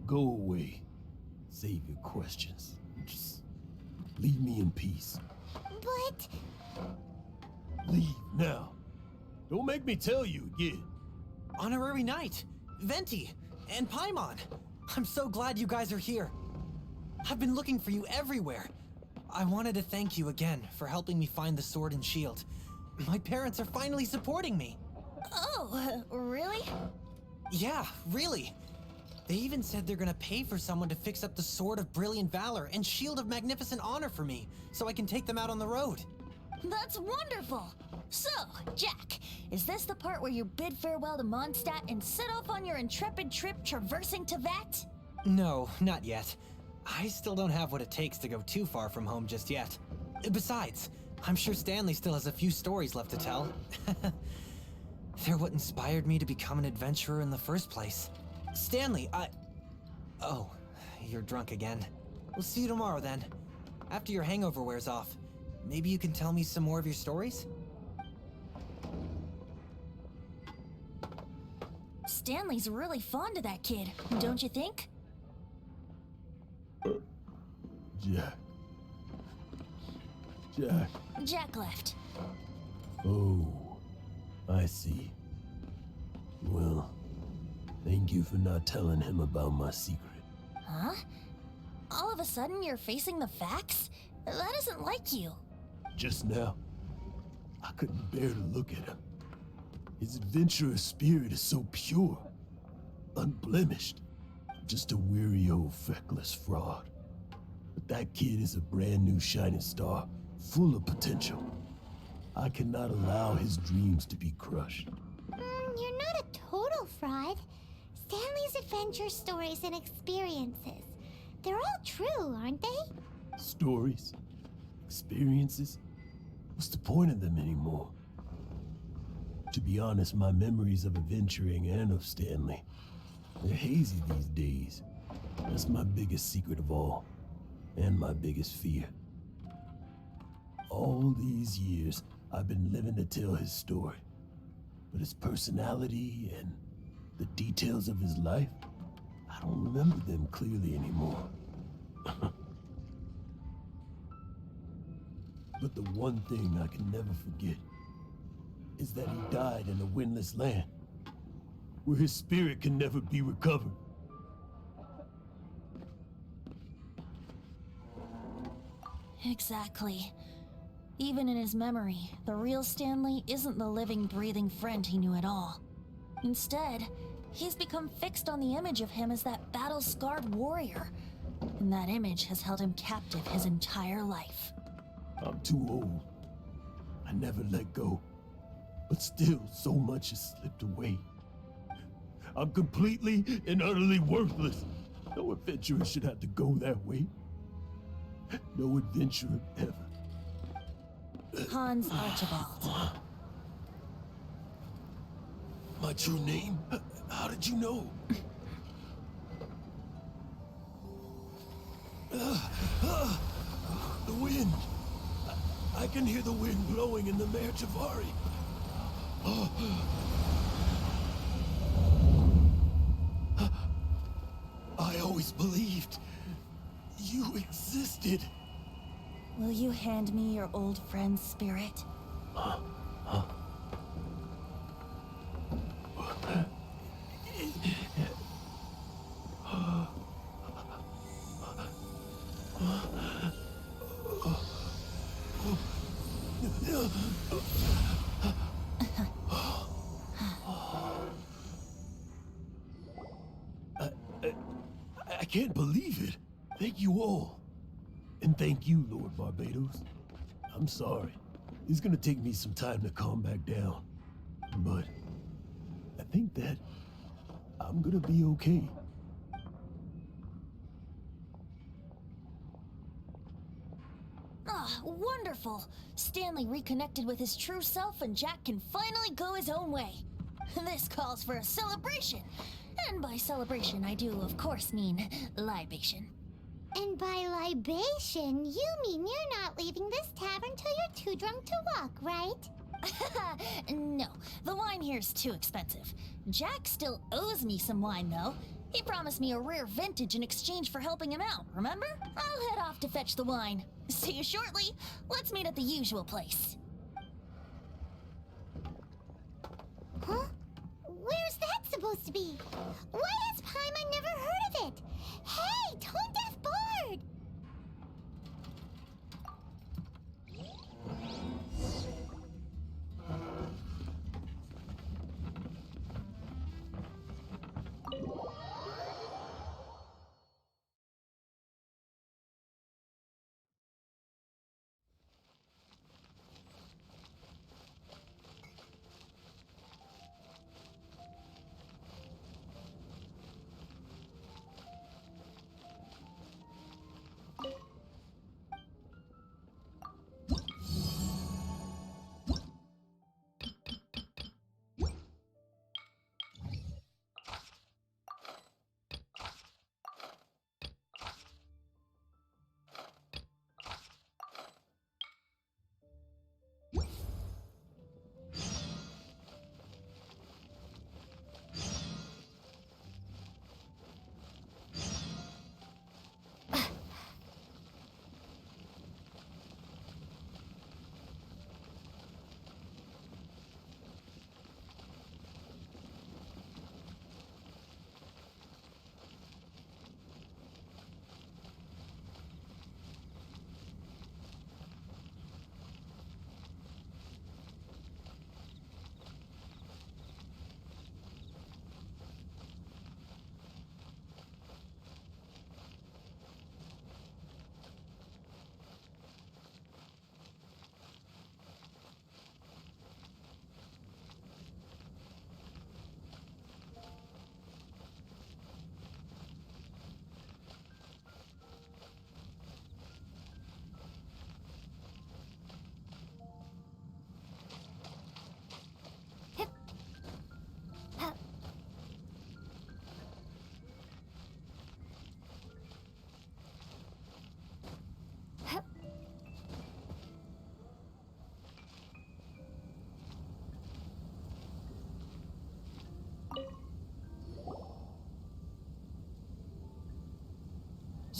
Go away. Save your questions. Just leave me in peace. But... Leave now. Don't make me tell you again. Honorary Knight, Venti, and Paimon. I'm so glad you guys are here. I've been looking for you everywhere. I wanted to thank you again for helping me find the sword and shield. My parents are finally supporting me. Oh, really? Yeah, really. They even said they're gonna pay for someone to fix up the Sword of Brilliant Valor and Shield of Magnificent Honor for me, so I can take them out on the road. That's wonderful! So, Jack, is this the part where you bid farewell to Mondstadt and set off on your intrepid trip traversing Tevat? No, not yet. I still don't have what it takes to go too far from home just yet. Besides, I'm sure Stanley still has a few stories left to tell. They're what inspired me to become an adventurer in the first place. Stanley, Oh, you're drunk again. We'll see you tomorrow then. After your hangover wears off. Maybe you can tell me some more of your stories? Stanley's really fond of that kid, don't you think? Jack. Jack. Jack left. Oh, I see. Well, thank thank you for not telling him about my secret. Huh? All of a sudden, you're facing the facts? That isn't like you. Just now, I couldn't bear to look at him. His adventurous spirit is so pure, unblemished. Just a weary old feckless fraud. But that kid is a brand new shining star, full of potential. I cannot allow his dreams to be crushed. You're not a total fraud. Stanley's adventure stories and experiences. They're all true, aren't they? Stories? Experiences? What's the point of them anymore? To be honest, my memories of adventuring and of Stanley, they're hazy these days. That's my biggest secret of all, and my biggest fear. All these years, I've been living to tell his story. But his personality and the details of his life, I don't remember them clearly anymore. But the one thing I can never forget is that he died in a windless land, where his spirit can never be recovered. Exactly. Even in his memory, the real Stanley isn't the living, breathing friend he knew at all. Instead, he's become fixed on the image of him as that battle-scarred warrior. And that image has held him captive his entire life. I'm too old. I never let go. But still, so much has slipped away. I'm completely and utterly worthless. No adventurer should have to go that way. No adventurer ever. Hans Archibald. My true name? How did you know? The wind. I can hear the wind blowing in the Mare Javari. I always believed you existed. Will you hand me your old friend's spirit? I can't believe it. Thank you all. And thank you, Lord Barbados. I'm sorry. It's gonna take me some time to calm back down. But I think that I'm gonna be okay. Ah, wonderful! Stanley reconnected with his true self and Jack can finally go his own way. This calls for a celebration. And by celebration, I do, of course, mean libation. And by libation, you mean you're not leaving this tavern till you're too drunk to walk, right? No, the wine here's too expensive. Jack still owes me some wine, though. He promised me a rare vintage in exchange for helping him out, remember? I'll head off to fetch the wine. See you shortly. Let's meet at the usual place. Huh? Where's that supposed to be? Why has Paimon never heard of it? Hey, Tone Deaf Bard!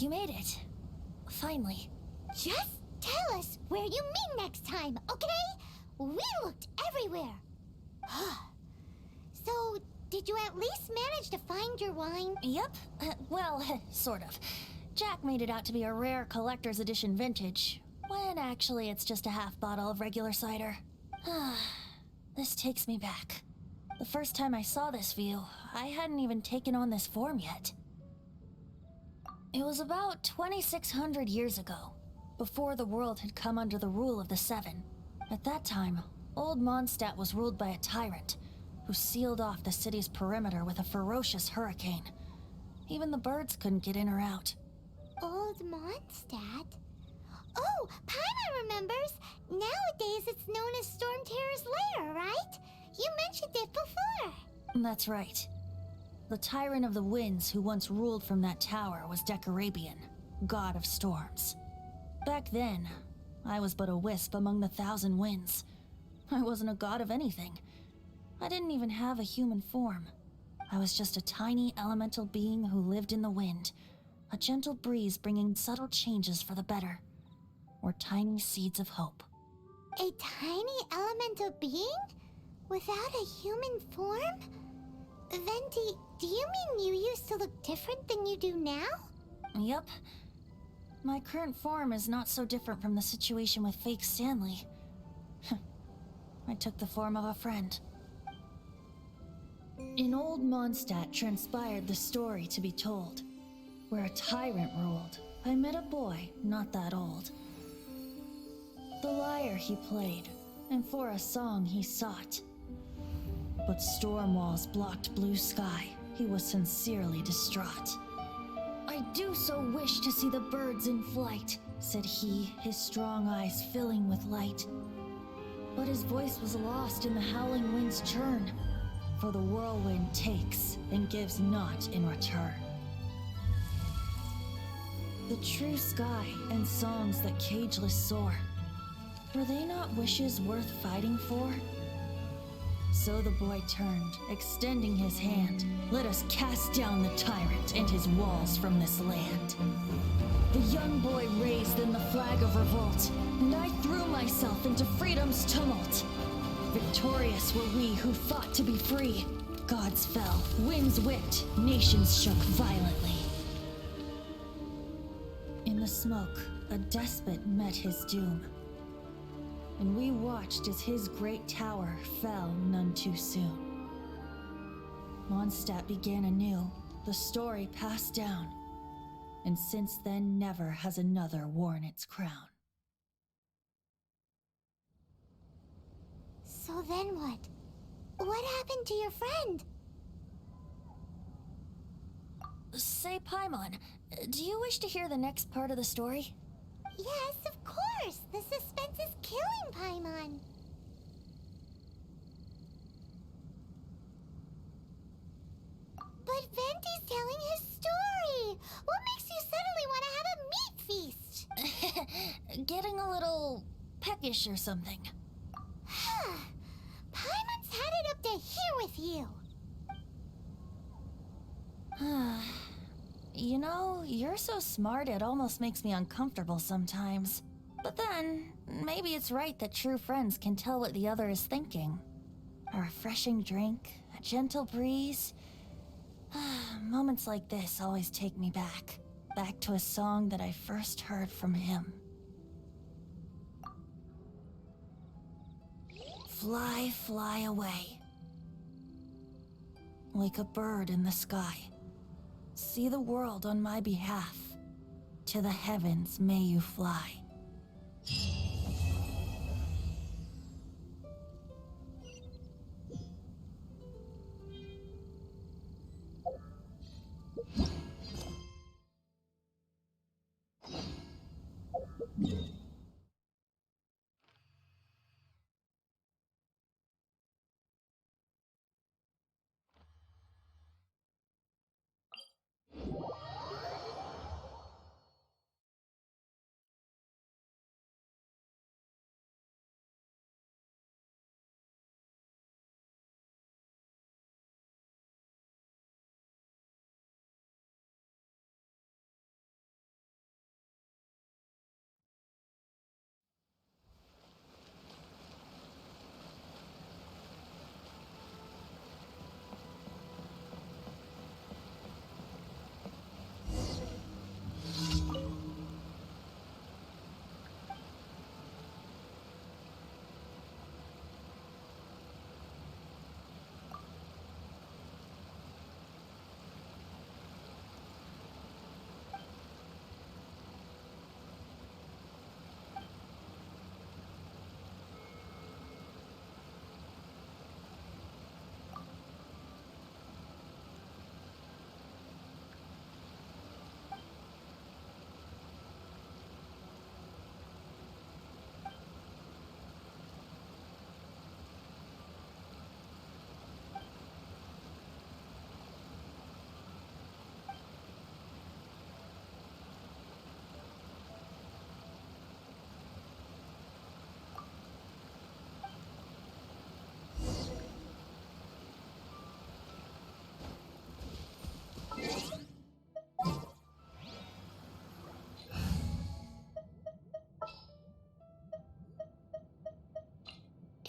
You made it. Finally. Just tell us where you meet next time, okay? We looked everywhere. So, did you at least manage to find your wine? Yep. Well, sort of. Jack made it out to be a rare collector's edition vintage, when actually it's just a half bottle of regular cider. This takes me back. The first time I saw this view, I hadn't even taken on this form yet. It was about 2,600 years ago, before the world had come under the rule of the Seven. At that time, Old Mondstadt was ruled by a tyrant, who sealed off the city's perimeter with a ferocious hurricane. Even the birds couldn't get in or out. Old Mondstadt? Oh, Paimon remembers! Nowadays it's known as Storm Terror's lair, right? You mentioned it before. That's right. The Tyrant of the Winds who once ruled from that tower was Decarabian, god of storms. Back then, I was but a wisp among the thousand winds. I wasn't a god of anything. I didn't even have a human form. I was just a tiny elemental being who lived in the wind, a gentle breeze bringing subtle changes for the better, or tiny seeds of hope. A tiny elemental being? Without a human form? Venti, do you mean you used to look different than you do now? Yep. My current form is not so different from the situation with fake Stanley. I took the form of a friend. In Old Mondstadt transpired the story to be told. Where a tyrant ruled, I met a boy not that old. The lyre he played, and for a song he sought. But storm walls blocked blue sky, he was sincerely distraught. I do so wish to see the birds in flight, said he, his strong eyes filling with light. But his voice was lost in the howling wind's churn, for the whirlwind takes and gives not in return. The true sky and songs that cageless soar, were they not wishes worth fighting for? So the boy turned, extending his hand. Let us cast down the tyrant and his walls from this land. The young boy raised then the flag of revolt, and I threw myself into freedom's tumult. Victorious were we who fought to be free. Gods fell, winds whipped, nations shook violently. In the smoke, a despot met his doom. And we watched as his great tower fell none too soon. Mondstadt began anew, the story passed down, and since then never has another worn its crown. So then what? What happened to your friend? Say, Paimon, do you wish to hear the next part of the story? Yes, of course! The suspense is killing Paimon! But Venti's telling his story! What makes you suddenly want to have a meat feast? Getting a little peckish or something. Paimon's had it up to here with you! You know, you're so smart it almost makes me uncomfortable sometimes. But then, maybe it's right that true friends can tell what the other is thinking. A refreshing drink, a gentle breeze. Moments like this always take me back. Back to a song that I first heard from him. Fly, fly away. Like a bird in the sky. See the world on my behalf. To the heavens may you fly.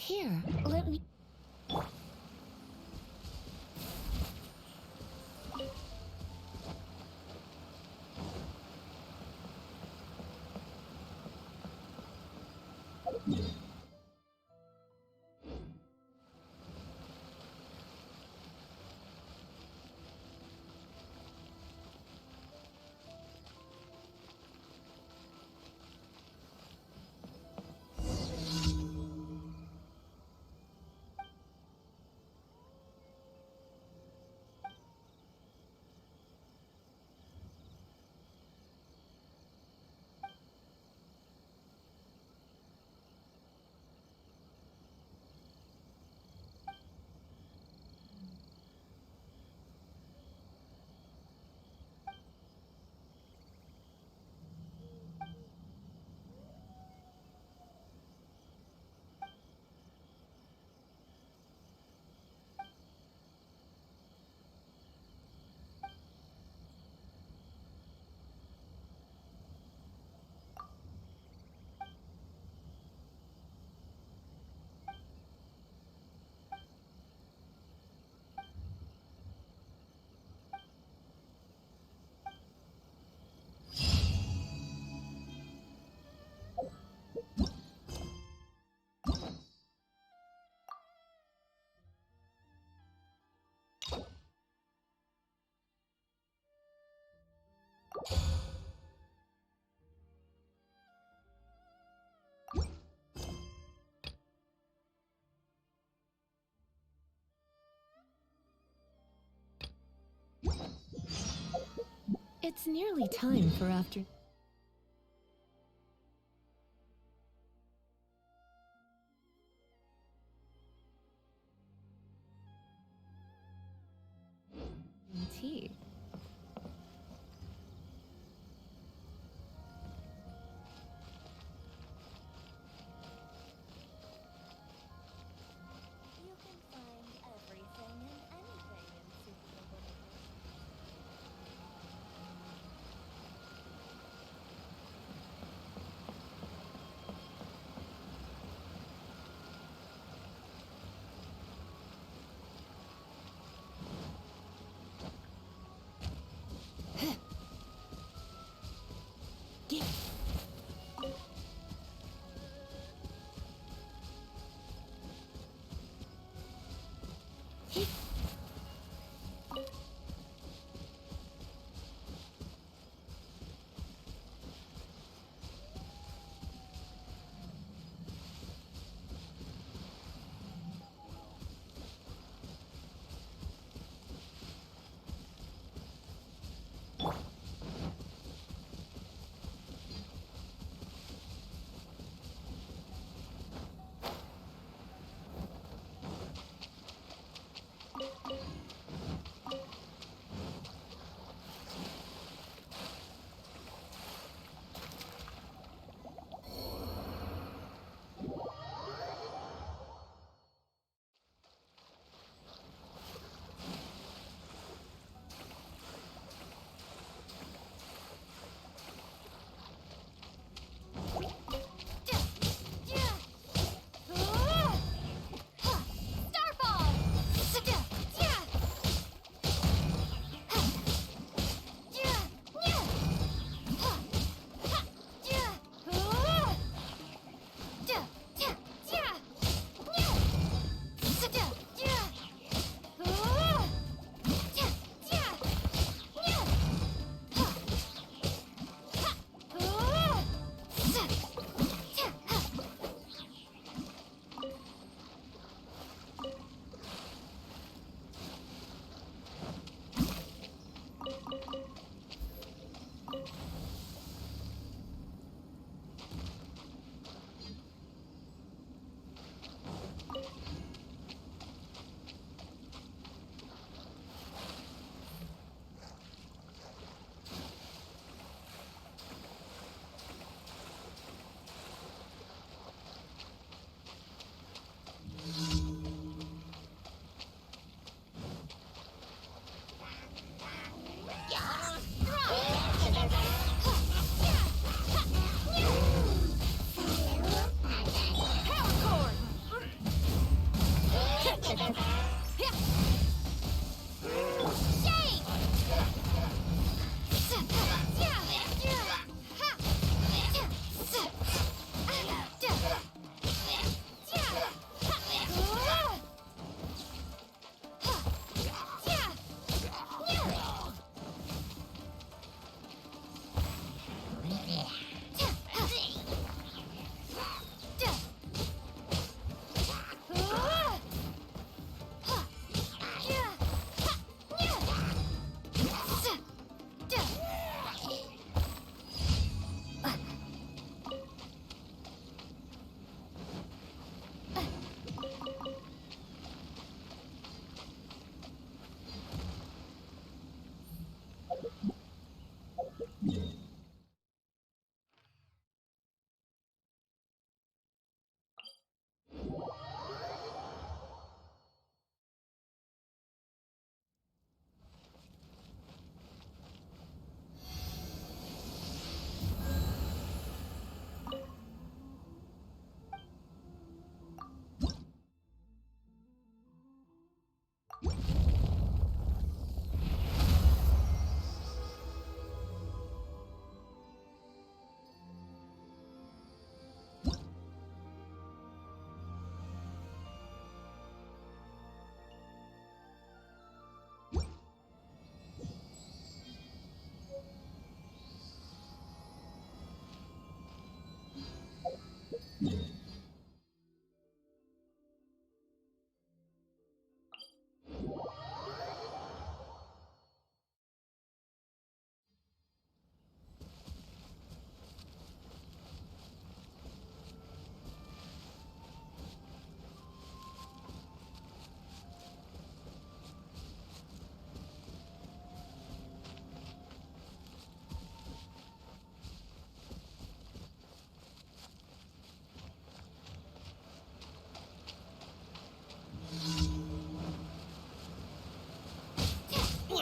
Here, let me. It's nearly time for after. Tea. You can find everything and anything in Super Limited.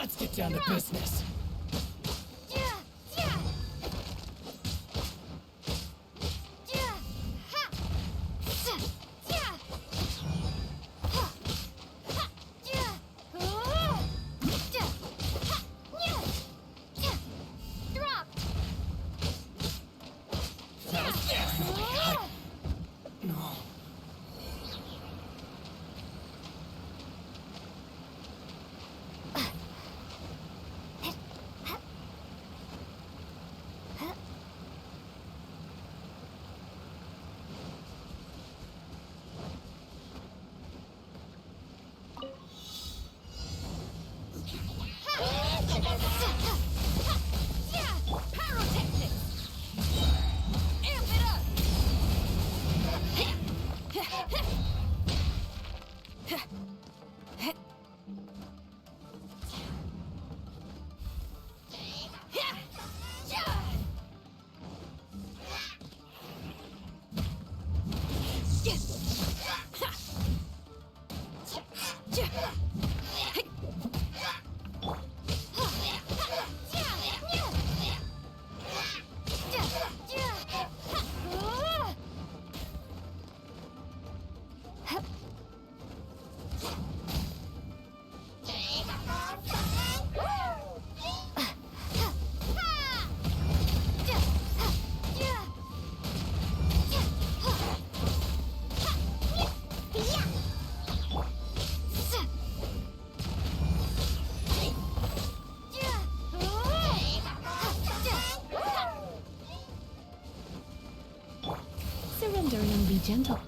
Let's get down to business. Surrendering and be gentle.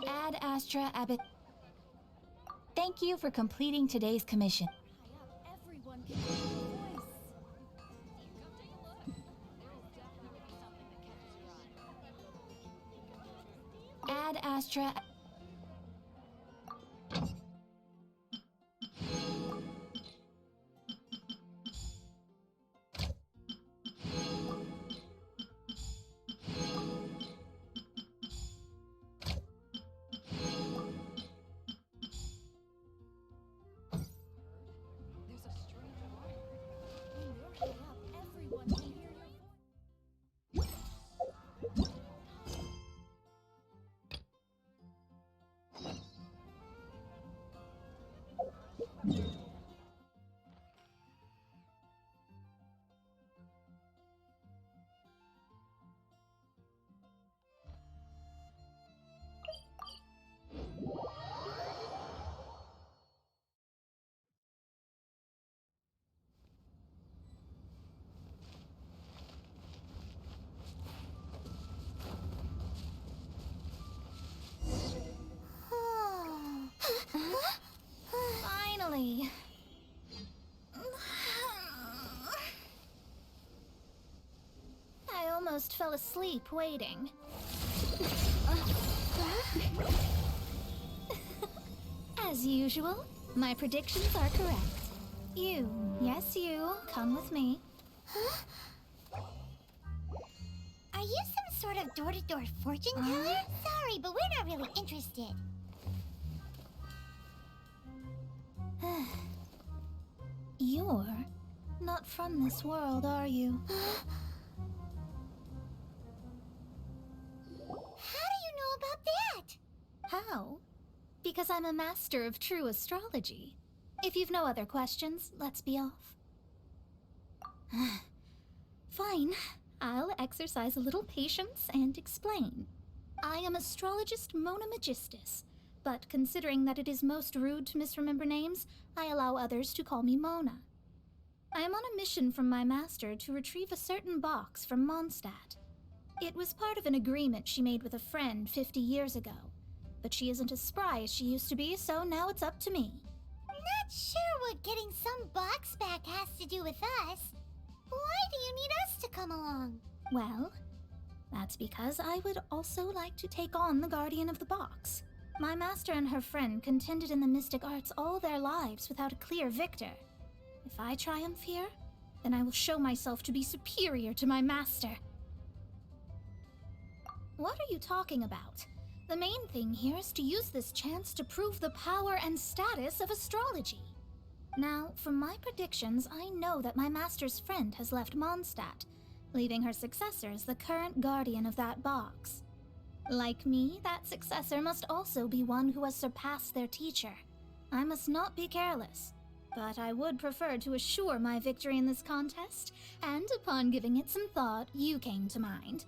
Ad Astra Abbott. Thank you for completing today's commission. Everyone can hear your voice. Ad Astra. Everyone can hear your voice. almost fell asleep waiting. As usual, my predictions are correct. You, yes you, come with me. Huh? Are you some sort of door-to-door fortune teller? Sorry, but we're not really interested. You're not from this world, are you? How do you know about that? How? Because I'm a master of true astrology. If you've no other questions, let's be off. Fine. I'll exercise a little patience and explain. I am astrologist Mona Magistus, but considering that it is most rude to misremember names, I allow others to call me Mona. I am on a mission from my master to retrieve a certain box from Mondstadt. It was part of an agreement she made with a friend 50 years ago, but she isn't as spry as she used to be, so now it's up to me. Not sure what getting some box back has to do with us. Why do you need us to come along? Well, that's because I would also like to take on the Guardian of the Box. My master and her friend contended in the mystic arts all their lives without a clear victor. If I triumph here, then I will show myself to be superior to my master. What are you talking about? The main thing here is to use this chance to prove the power and status of astrology. Now, from my predictions, I know that my master's friend has left Mondstadt, leaving her successor as the current guardian of that box. Like me, that successor must also be one who has surpassed their teacher. I must not be careless, but I would prefer to assure my victory in this contest, and upon giving it some thought, you came to mind.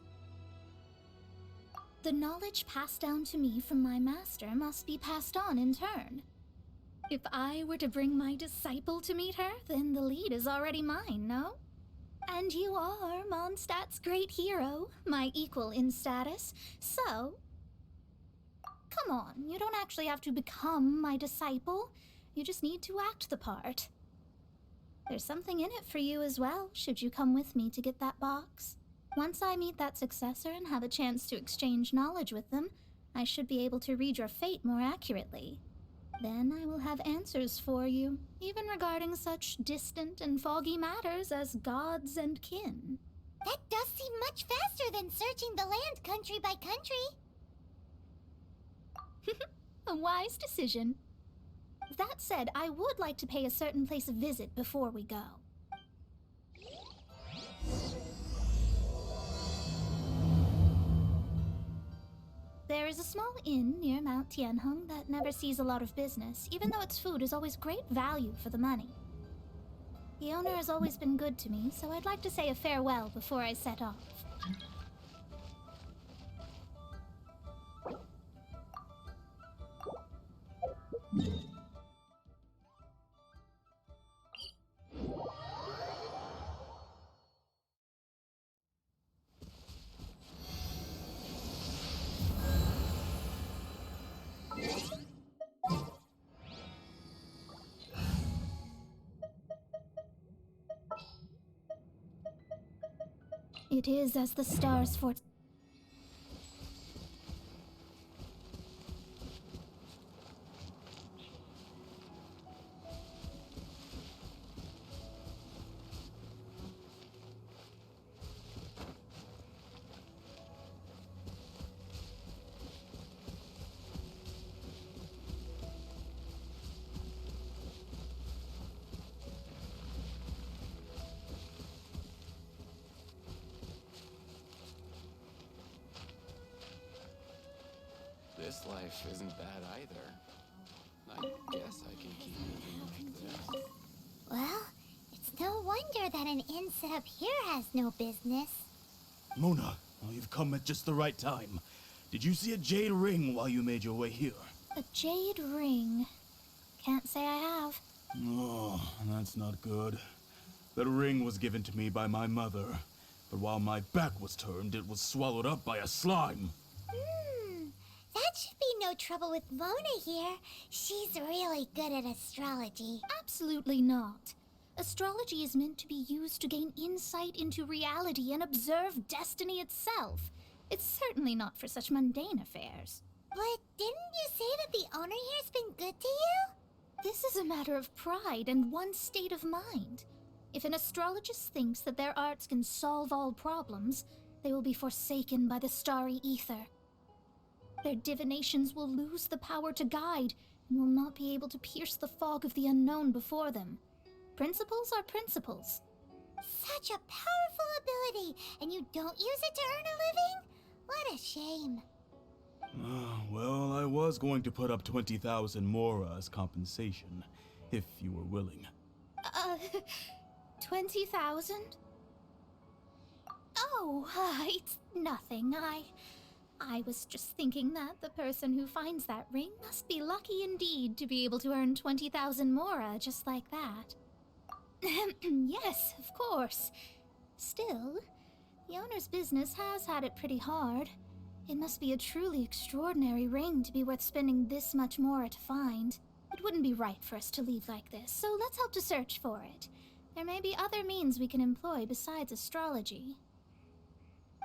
The knowledge passed down to me from my master must be passed on in turn. If I were to bring my disciple to meet her, then the lead is already mine, no? And you are Mondstadt's great hero, my equal in status, so... Come on, you don't actually have to become my disciple. You just need to act the part. There's something in it for you as well, should you come with me to get that box. Once I meet that successor and have a chance to exchange knowledge with them, I should be able to read your fate more accurately. Then I will have answers for you, even regarding such distant and foggy matters as gods and kin. That does seem much faster than searching the land country by country. A wise decision. That said, I would like to pay a certain place a visit before we go. There is a small inn near Mount Tianheng that never sees a lot of business, even though its food is always great value for the money. The owner has always been good to me, so I'd like to say a farewell before I set off. It is as the stars fore... This life isn't bad either. I guess I can keep living like this. Well, it's no wonder that an inn set up here has no business. Mona, well, you've come at just the right time. Did you see a jade ring while you made your way here? A jade ring. Can't say I have. Oh, that's not good. That ring was given to me by my mother, but while my back was turned, it was swallowed up by a slime. That should be no trouble with Mona here. She's really good at astrology. Absolutely not. Astrology is meant to be used to gain insight into reality and observe destiny itself. It's certainly not for such mundane affairs. But didn't you say that the owner here's been good to you? This is a matter of pride and one's state of mind. If an astrologist thinks that their arts can solve all problems, they will be forsaken by the starry ether. Their divinations will lose the power to guide and will not be able to pierce the fog of the unknown before them. Principles are principles. Such a powerful ability, and you don't use it to earn a living? What a shame. Well, I was going to put up 20,000 mora as compensation, if you were willing. 20,000? Oh, it's nothing. I was just thinking that the person who finds that ring must be lucky indeed to be able to earn 20,000 mora just like that. Yes, of course. Still, the owner's business has had it pretty hard. It must be a truly extraordinary ring to be worth spending this much mora to find. It wouldn't be right for us to leave like this, so let's help to search for it. There may be other means we can employ besides astrology.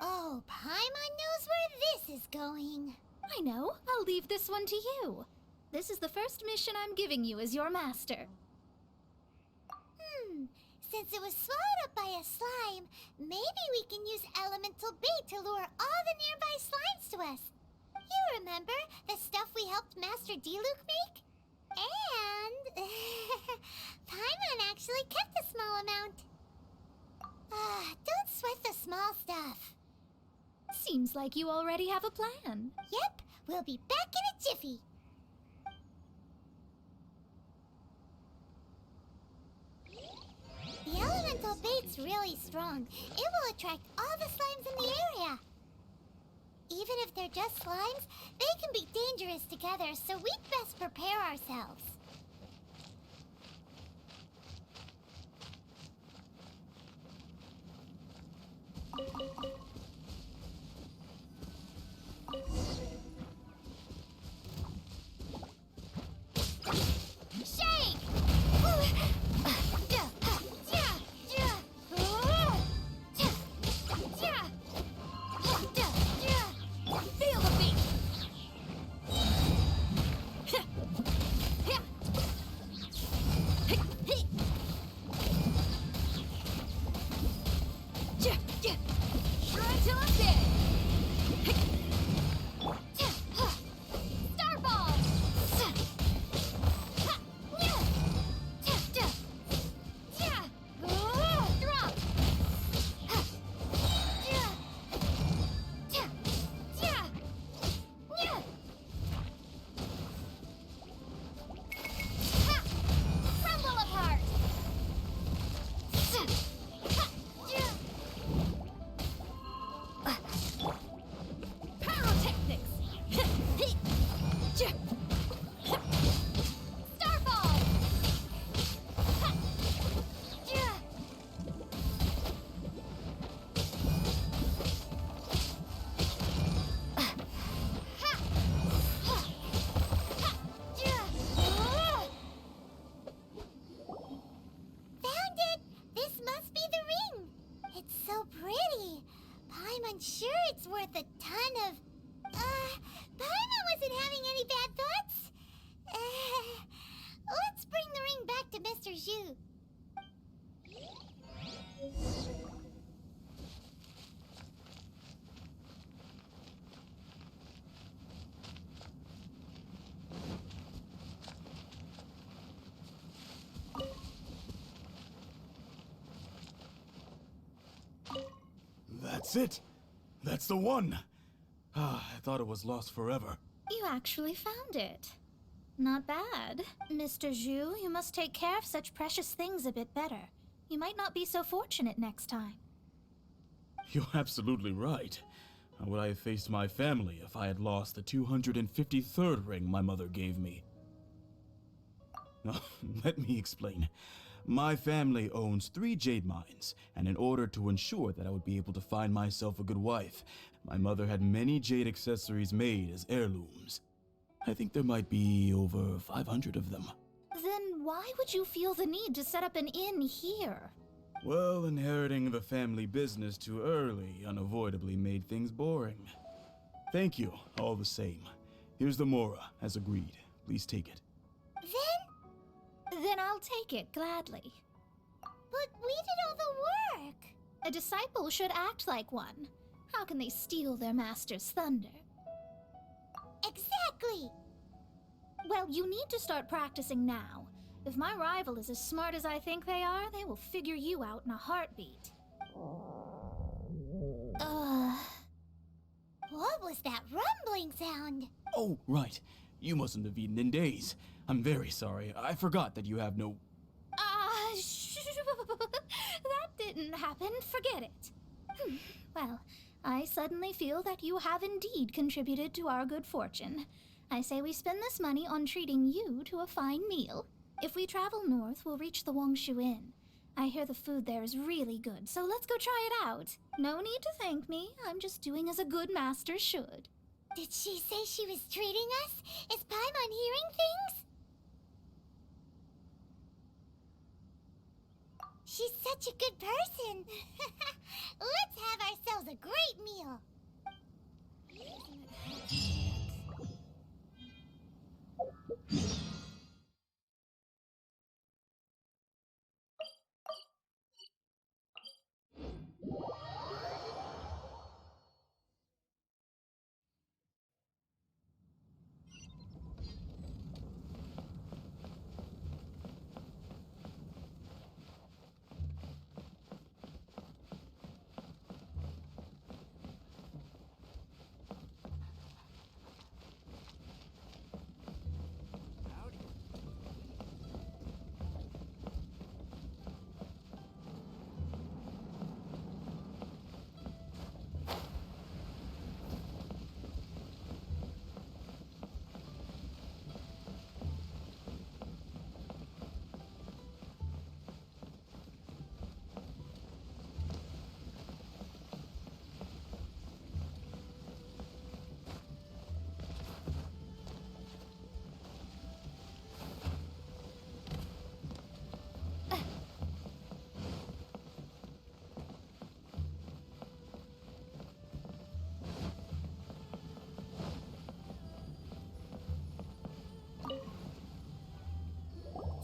Oh, Paimon knows where this is going. I know. I'll leave this one to you. This is the first mission I'm giving you as your master. Since it was swallowed up by a slime, maybe we can use elemental bait to lure all the nearby slimes to us. You remember the stuff we helped Master Diluc make? And Paimon actually kept a small amount. Don't sweat the small stuff. Seems like you already have a plan. Yep, we'll be back in a jiffy. The elemental bait's really strong. It will attract all the slimes in the area. Even if they're just slimes, they can be dangerous together, so we'd best prepare ourselves. Shake! Feel the beat! Try till I'm dead! Starball! Drop! Crumble apart! Pyrotechnics! Starball! Found it! This must be the ring! It's so pretty. Paimon's sure it's worth a ton of... Paimon wasn't having any bad thoughts? Let's bring the ring back to Mr. Zhu. That's it! That's the one! I thought it was lost forever. You actually found it. Not bad. Mr. Zhu, you must take care of such precious things a bit better. You might not be so fortunate next time. You're absolutely right. How would I have faced my family if I had lost the 253rd ring my mother gave me? Let me explain. My family owns 3 jade mines, and in order to ensure that I would be able to find myself a good wife, my mother had many jade accessories made as heirlooms. I think there might be over 500 of them. Then Why would you feel the need to set up an inn here? Well, inheriting the family business too early unavoidably made things boring. Thank you, all the same. Here's the Mora, as agreed. Please take it. Then I'll take it gladly. But we did all the work. A disciple should act like one. How can they steal their master's thunder? Exactly. Well, you need to start practicing now. If my rival is as smart as I think they are, they will figure you out in a heartbeat. What was that rumbling sound? Oh, right. You mustn't have eaten in days. I'm very sorry. I forgot that you have no... That didn't happen. Forget it. Well, I suddenly feel that you have indeed contributed to our good fortune. I say we spend this money on treating you to a fine meal. If we travel north, we'll reach the Wongshu Inn. I hear the food there is really good, so let's go try it out. No need to thank me. I'm just doing as a good master should. Did she say she was treating us? Is Paimon hearing things? She's such a good person. Let's have ourselves a great meal.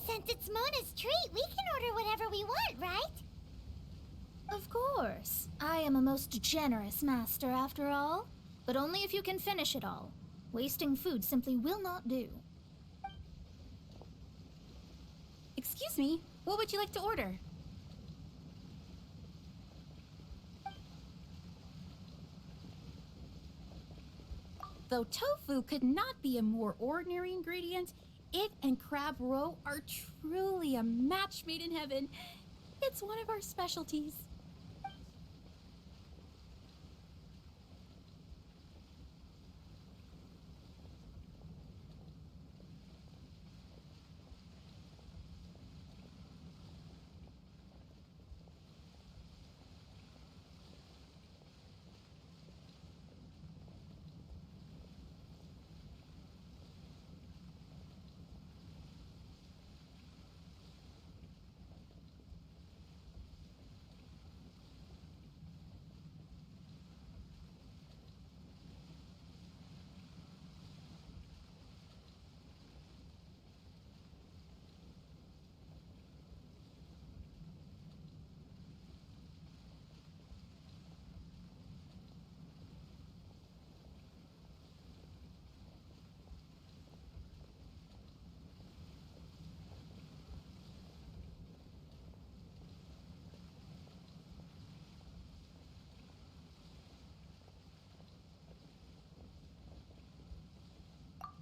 Since it's Mona's treat, we can order whatever we want, right? Of course. I am a most generous master, after all. But only if you can finish it all. Wasting food simply will not do. Excuse me, what would you like to order? Though tofu could not be a more ordinary ingredient, it and crab roe are truly a match made in heaven. It's one of our specialties.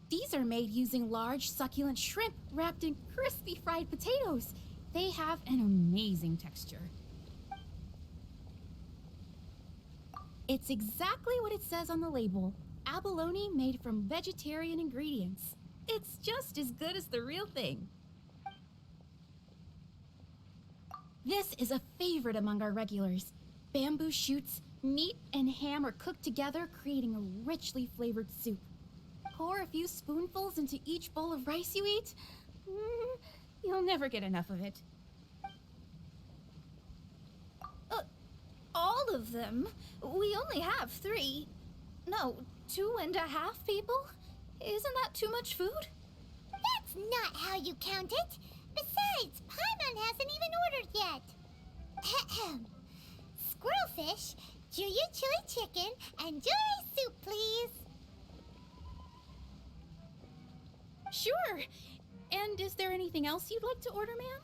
These are made using large, succulent shrimp wrapped in crispy fried potatoes. They have an amazing texture. It's exactly what it says on the label. Abalone made from vegetarian ingredients. It's just as good as the real thing. This is a favorite among our regulars. Bamboo shoots, meat, and ham are cooked together, creating a richly flavored soup. Pour a few spoonfuls into each bowl of rice you eat. You'll never get enough of it. All of them? We only have 3. No, 2.5 people? Isn't that too much food? That's not how you count it. Besides, Paimon hasn't even ordered yet. Ahem. Squirrelfish, Juyu chili chicken, and Jury soup, please. Sure. And is there anything else you'd like to order, ma'am?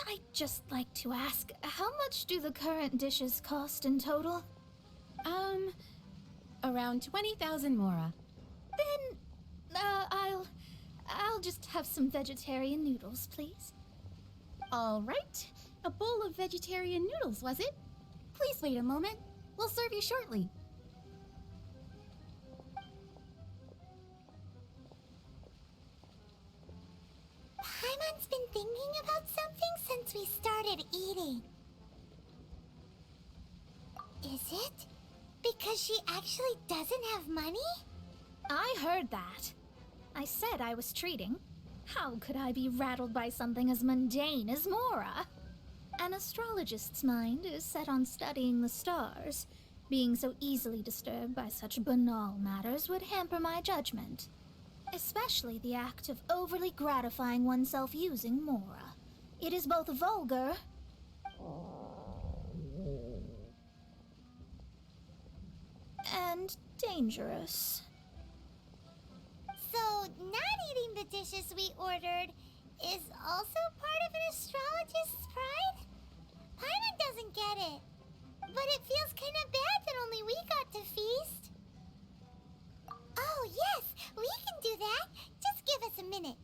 I'd just like to ask, how much do the current dishes cost in total? Around 20,000 mora. Then, I'll just have some vegetarian noodles, please. All right. A bowl of vegetarian noodles, was it? Please wait a moment. We'll serve you shortly. Paimon's been thinking about something since we started eating. Is it because she actually doesn't have money? I heard that. I said I was treating. How could I be rattled by something as mundane as Mora? An astrologist's mind is set on studying the stars. Being so easily disturbed by such banal matters would hamper my judgment. Especially the act of overly gratifying oneself using Mora. It is both vulgar and dangerous. So, not eating the dishes we ordered is also part of an astrologist's pride? Paimon doesn't get it. But it feels kind of bad that only we got to feast. Oh, yes, we can do that. Just give us a minute.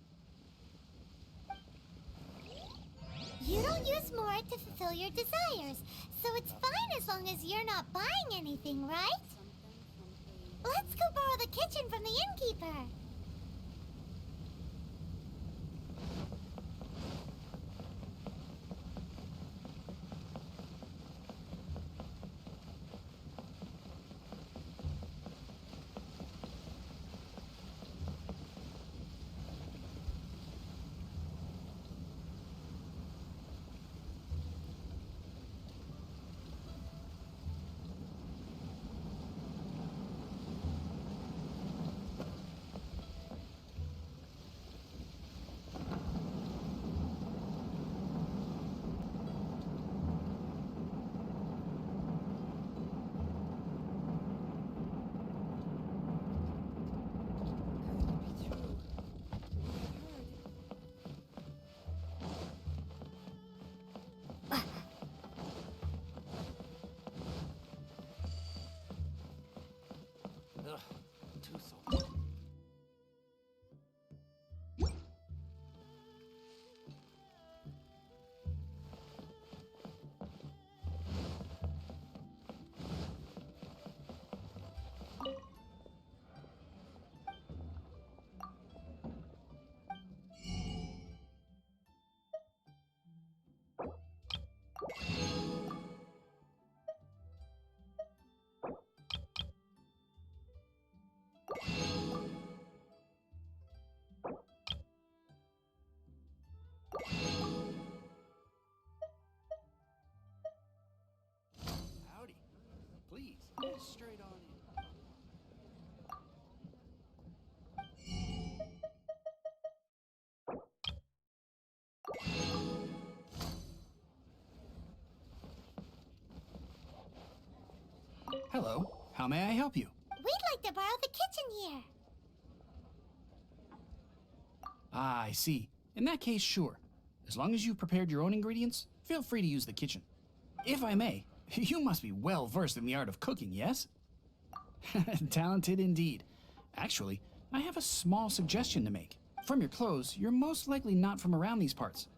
You don't use Mora to fulfill your desires, so it's fine as long as you're not buying anything, right? Let's go borrow the kitchen from the innkeeper. Ugh, too salty. Howdy. Please, get straight on in. Hello. How may I help you? We'd like to borrow the kitchen here. Ah, I see. In that case, sure. As long as you've prepared your own ingredients, feel free to use the kitchen. If I may, you must be well versed in the art of cooking, yes? Talented indeed. Actually, I have a small suggestion to make. From your clothes, you're most likely not from around these parts.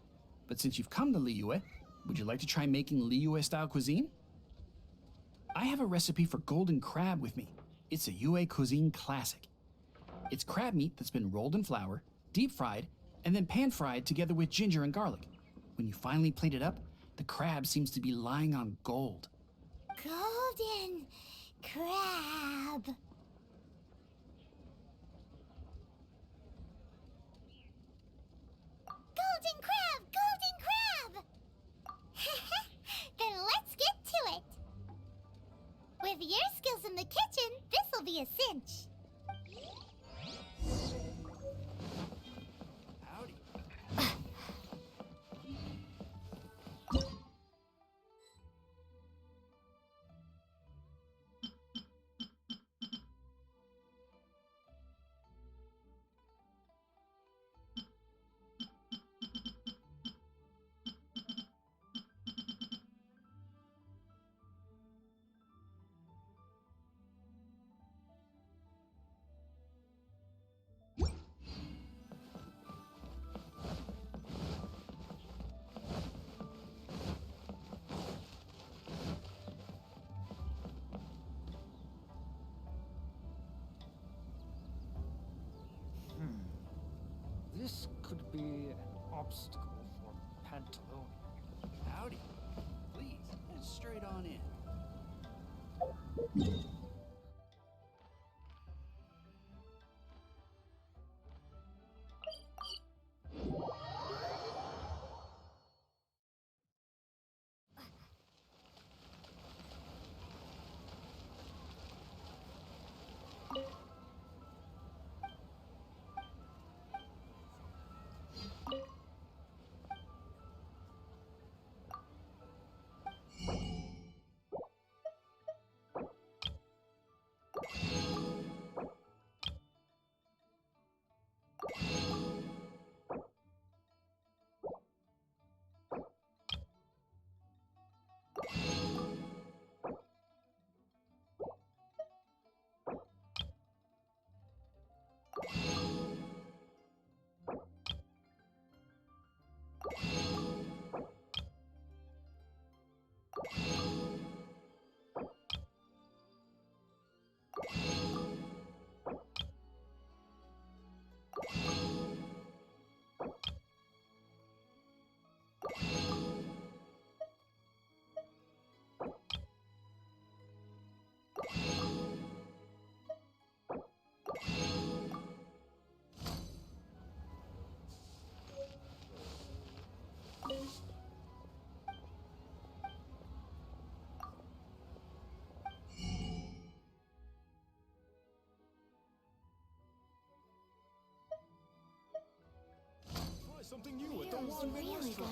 But since you've come to Liyue, would you like to try making Liyue-style cuisine? I have a recipe for golden crab with me. It's a Yue cuisine classic. It's crab meat that's been rolled in flour, deep fried, and then pan fried together with ginger and garlic. When you finally plate it up, the crab seems to be lying on gold. Golden crab. Golden crab! Golden crab! Then let's get to it! With your skills in the kitchen, this'll be a cinch. Howdy. This could be an obstacle for Pantalonia. Howdy. Please, head straight on in. Something new at the one restaurant.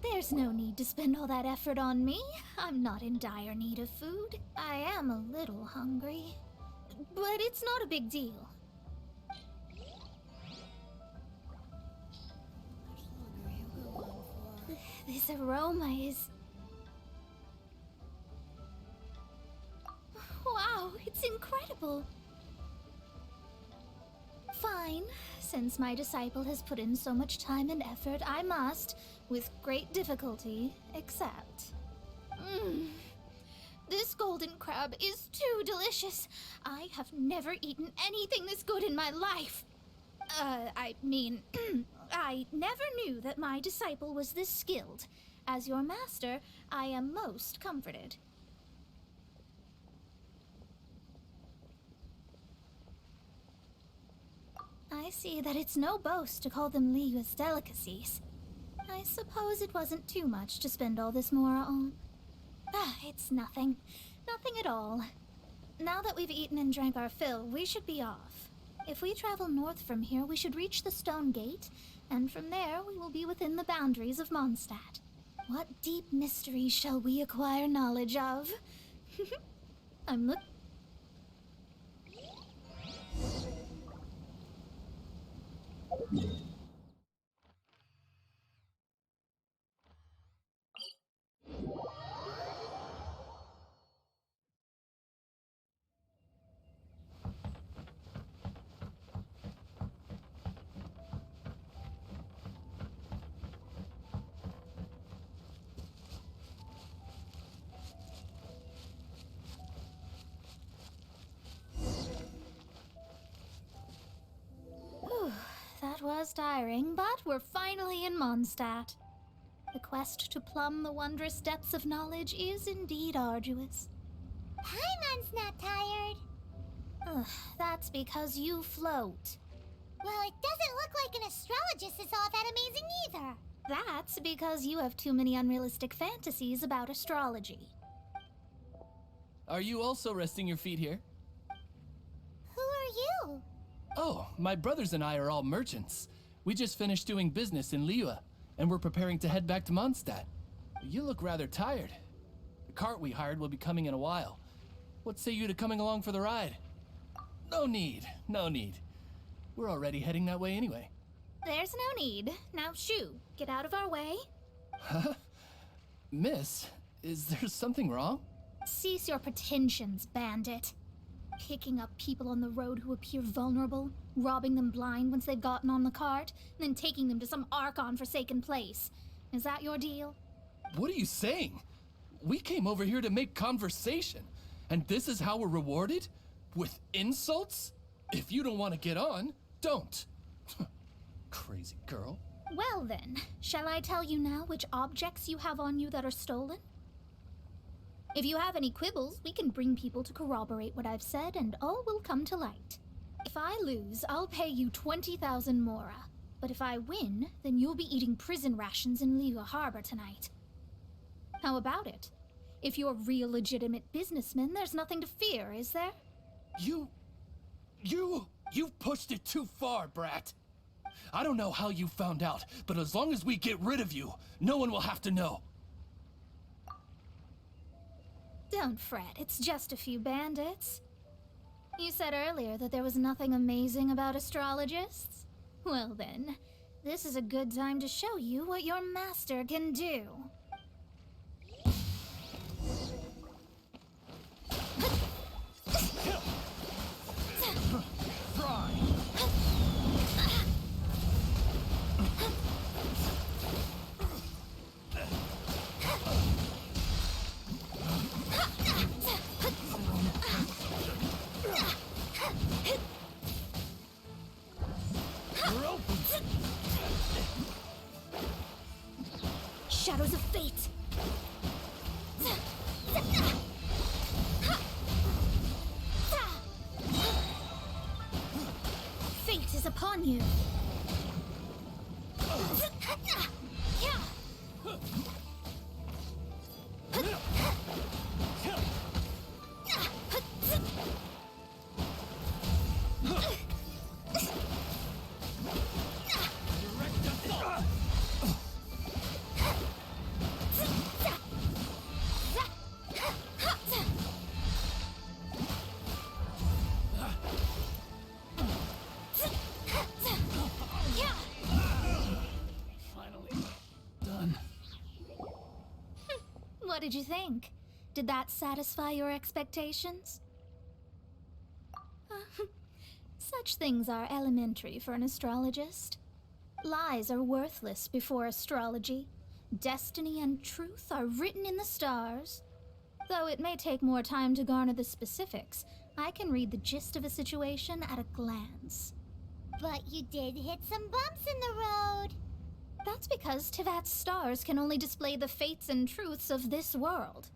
There's no need to spend all that effort on me. I'm not in dire need of food. I am a little hungry, but it's not a big deal. This aroma is... Wow, it's incredible. Fine. Since my disciple has put in so much time and effort, I must, with great difficulty, accept. This golden crab is too delicious. I have never eaten anything this good in my life. I mean, I never knew that my disciple was this skilled. As your master, I am most comforted. I see that it's no boast to call them Liyue's delicacies. I suppose it wasn't too much to spend all this mora on. It's nothing. Nothing at all. Now that we've eaten and drank our fill, we should be off. If we travel north from here, we should reach the Stone Gate, and from there we will be within the boundaries of Mondstadt. What deep mysteries shall we acquire knowledge of? I'm looking... That was tiring, but we're finally in Mondstadt. The quest to plumb the wondrous depths of knowledge is indeed arduous. Paimon's not tired. That's because you float. Well, it doesn't look like an astrologist is all that amazing either. That's because you have too many unrealistic fantasies about astrology. Are you also resting your feet here? Who are you? Oh, my brothers and I are all merchants. We just finished doing business in Liyue, and we're preparing to head back to Mondstadt. You look rather tired. The cart we hired will be coming in a while. What say you to coming along for the ride? No need, no need. We're already heading that way anyway. There's no need. Now shoo, get out of our way. Huh? Miss, is there something wrong? Cease your pretensions, bandit. Picking up people on the road who appear vulnerable, robbing them blind once they've gotten on the cart, and then taking them to some Archon-forsaken place. Is that your deal? What are you saying? We came over here to make conversation, and this is how we're rewarded? With insults? If you don't want to get on, don't. Crazy girl. Well then, shall I tell you now which objects you have on you that are stolen? If you have any quibbles, we can bring people to corroborate what I've said, and all will come to light. If I lose, I'll pay you 20,000 mora. But if I win, then you'll be eating prison rations in Liyue Harbor tonight. How about it? If you're real legitimate businessmen, there's nothing to fear, is there? You've pushed it too far, brat. I don't know how you found out, but as long as we get rid of you, no one will have to know. Don't fret, it's just a few bandits. You said earlier that there was nothing amazing about astrologists? Well then, this is a good time to show you what your master can do. Shadows of fate. Fate is upon you. What did you think? Did that satisfy your expectations? Such things are elementary for an astrologist. Lies are worthless before astrology. Destiny and truth are written in the stars. Though it may take more time to garner the specifics, I can read the gist of a situation at a glance. But you did hit some bumps in the road. That's because Tivat's stars can only display the fates and truths of this world.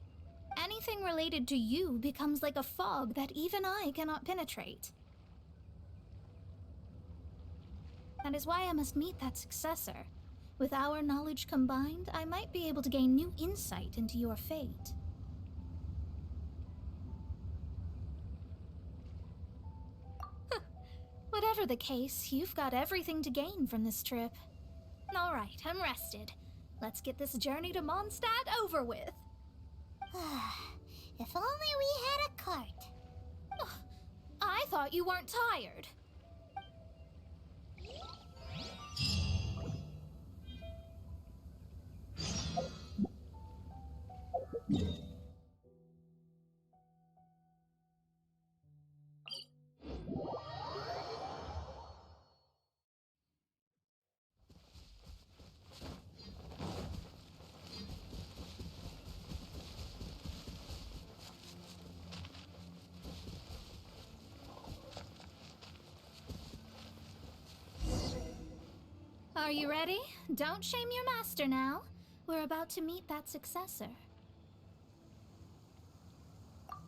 Anything related to you becomes like a fog that even I cannot penetrate. That is why I must meet that successor. With our knowledge combined, I might be able to gain new insight into your fate. Whatever the case, you've got everything to gain from this trip. All right, I'm rested. Let's get this journey to Mondstadt over with. If only we had a cart. I thought you weren't tired. Are you ready? Don't shame your master now. We're about to meet that successor.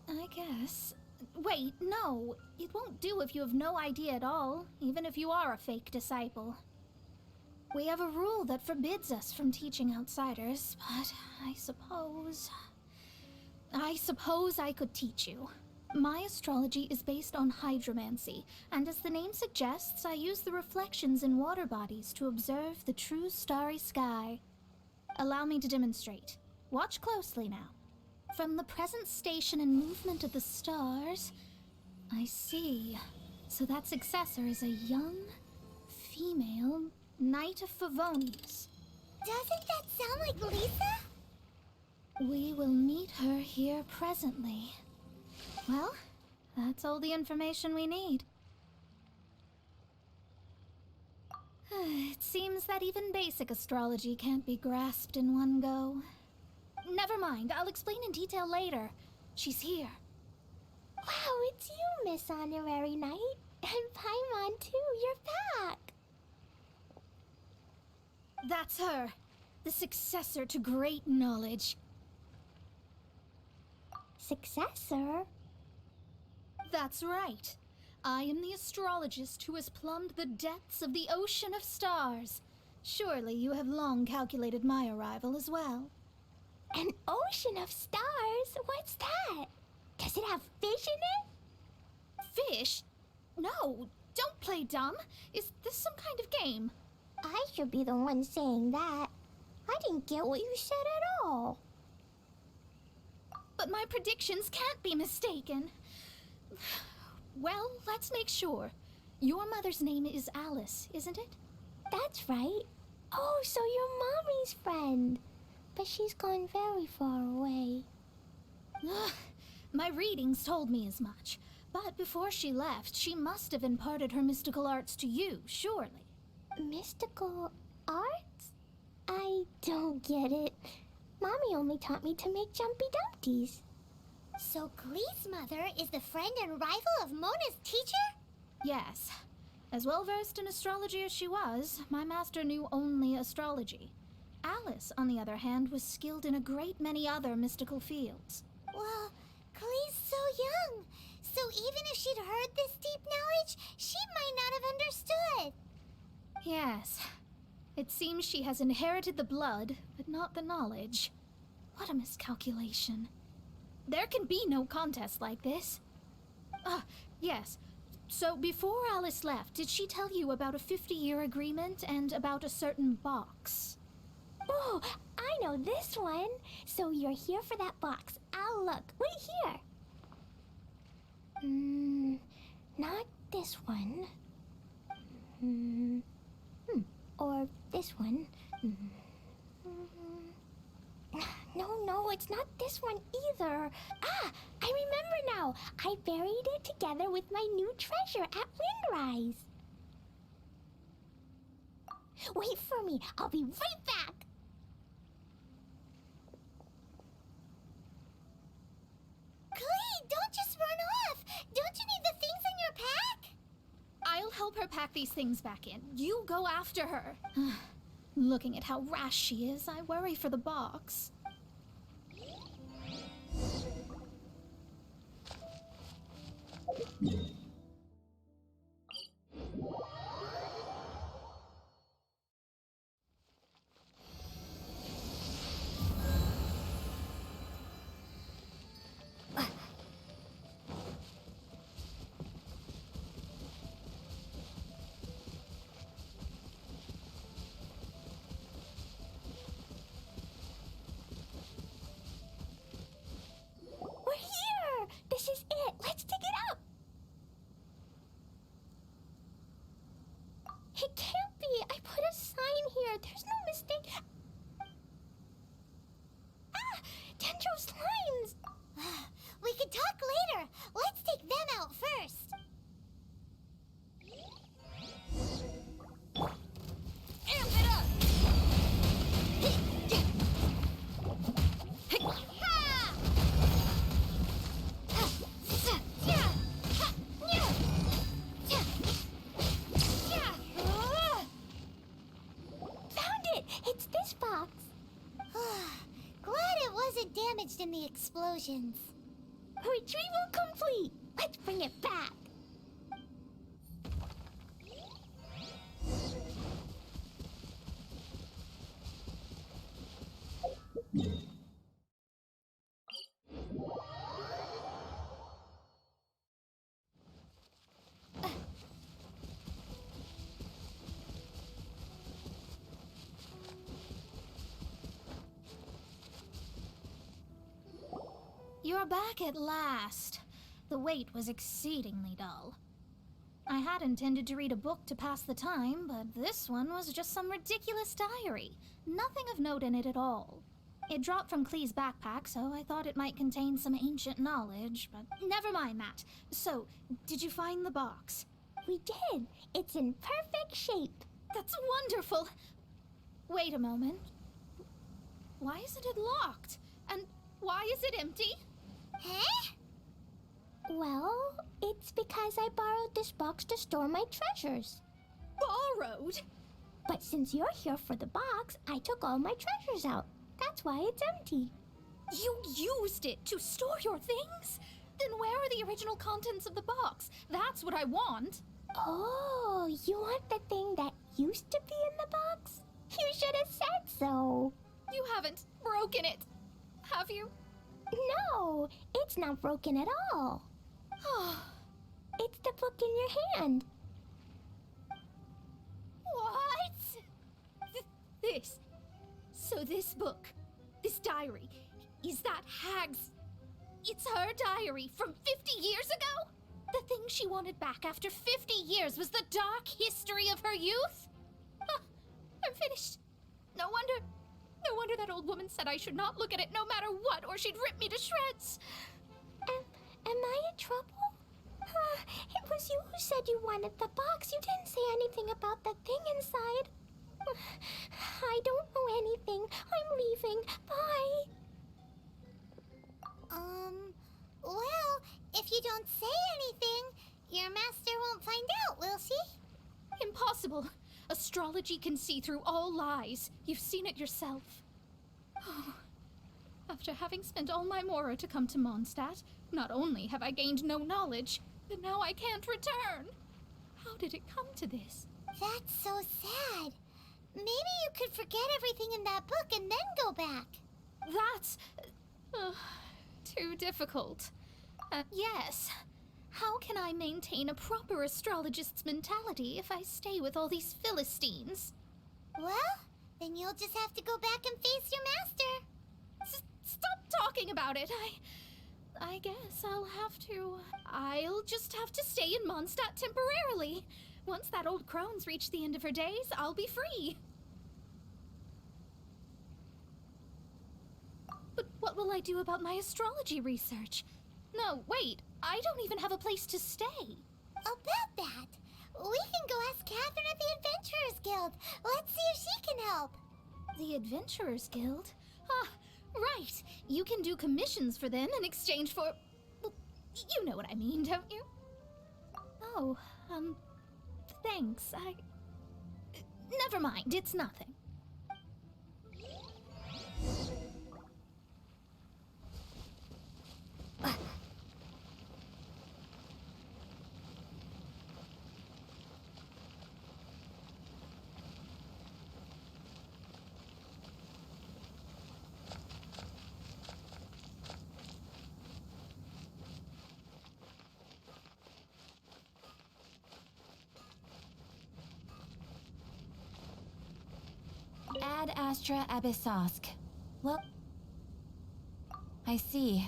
I guess. Wait, no. It won't do if you have no idea at all, even if you are a fake disciple. We have a rule that forbids us from teaching outsiders, but I suppose I could teach you. My astrology is based on hydromancy, and as the name suggests, I use the reflections in water bodies to observe the true starry sky. Allow me to demonstrate. Watch closely now. From the present station and movement of the stars, I see. So that successor is a young, female Knight of Favonius. Doesn't that sound like Lisa? We will meet her here presently. Well, that's all the information we need. It seems that even basic astrology can't be grasped in one go. Never mind, I'll explain in detail later. She's here. Wow, it's you, Miss Honorary Knight. And Paimon, too, you're back. That's her, the successor to great knowledge. Successor? That's right. I am the astrologist who has plumbed the depths of the ocean of stars. Surely you have long calculated my arrival as well. An ocean of stars? What's that? Does it have fish in it? Fish? No, don't play dumb. Is this some kind of game? I should be the one saying that. I didn't get what you said at all. but my predictions can't be mistaken. Well, let's make sure. Your mother's name is Alice, isn't it? That's right. Oh, so you're Mommy's friend. But she's gone very far away. My readings told me as much. But before she left, she must have imparted her mystical arts to you, surely. Mystical arts? I don't get it. Mommy only taught me to make jumpy dumpties. So Glee's mother is the friend and rival of Mona's teacher? Yes. As well versed in astrology as she was, my master knew only astrology. Alice, on the other hand, was skilled in a great many other mystical fields. Well, Glee's so young. So even if she'd heard this deep knowledge, she might not have understood. Yes. It seems she has inherited the blood, but not the knowledge. What a miscalculation. There can be no contest like this. Yes. So before Alice left, did she tell you about a 50-year agreement and about a certain box? Oh, I know this one. So you're here for that box. I'll look. Right here. Not this one. Or this one. No, it's not this one either. Ah, I remember now. I buried it together with my new treasure at Windrise. Wait for me. I'll be right back. Clee, don't just run off. Don't you need the things in your pack? I'll help her pack these things back in. You go after her. Looking at how rash she is, I worry for the box. We're here! This is it! Let's dig it up! It can't be! I put a sign here! There's no mistake! Ah! Dendro's lines! We could talk later! Let's take them out first! Amp it up! Found it! It's this box. Glad it wasn't damaged in the explosions. Retrieval complete. Let's bring it back. You're back at last. The wait was exceedingly dull. I had intended to read a book to pass the time, but this one was just some ridiculous diary. Nothing of note in it at all. It dropped from Clee's backpack, so I thought it might contain some ancient knowledge, but never mind that. So, did you find the box? We did. It's in perfect shape. That's wonderful. Wait a moment. Why isn't it locked? And why is it empty? Huh? Well, it's because I borrowed this box to store my treasures. Borrowed? But since you're here for the box, I took all my treasures out. That's why it's empty. You used it to store your things? Then where are the original contents of the box? That's what I want. Oh, you want the thing that used to be in the box? You should have said so. You haven't broken it, have you? No, it's not broken at all. It's the book in your hand. What? This. So this book, this diary, is that Hag's It's her diary from 50 years ago? The thing she wanted back after 50 years was the dark history of her youth? Huh, I'm finished. No wonder that old woman said I should not look at it no matter what, or she'd rip me to shreds. Am I in trouble? It was you who said you wanted the box. You didn't say anything about the thing inside. I don't know anything. I'm leaving. Bye. Well, if you don't say anything, your master won't find out, will she? Impossible. Astrology can see through all lies. You've seen it yourself. After having spent all my Mora to come to Mondstadt, not only have I gained no knowledge, but now I can't return. How did it come to this? That's so sad. Maybe you could forget everything in that book and then go back. That's too difficult. Yes. How can I maintain a proper astrologist's mentality if I stay with all these Philistines? Well, then you'll just have to go back and face your master. Stop talking about it. I guess I'll just have to stay in Mondstadt temporarily. Once that old crone's reached the end of her days, I'll be free. But what will I do about my astrology research? No, wait, I don't even have a place to stay. About that, we can go ask Catherine at the Adventurers Guild. Let's see if she can help. The Adventurers Guild? Ah, right. You can do commissions for them in exchange for... Well, you know what I mean, don't you? Oh, thanks. Never mind, it's nothing. Ad Astra Abyssosk. Well, I see.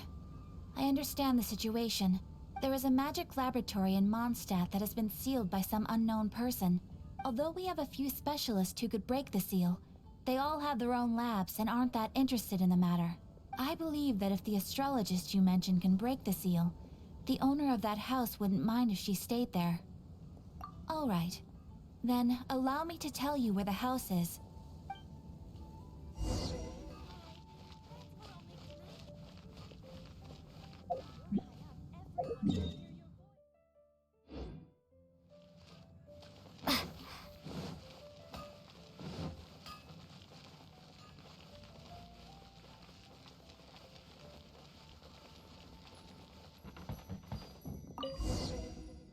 I understand the situation. There is a magic laboratory in Mondstadt that has been sealed by some unknown person. Although we have a few specialists who could break the seal, they all have their own labs and aren't that interested in the matter. I believe that if the astrologist you mentioned can break the seal, the owner of that house wouldn't mind if she stayed there. All right. Then allow me to tell you where the house is.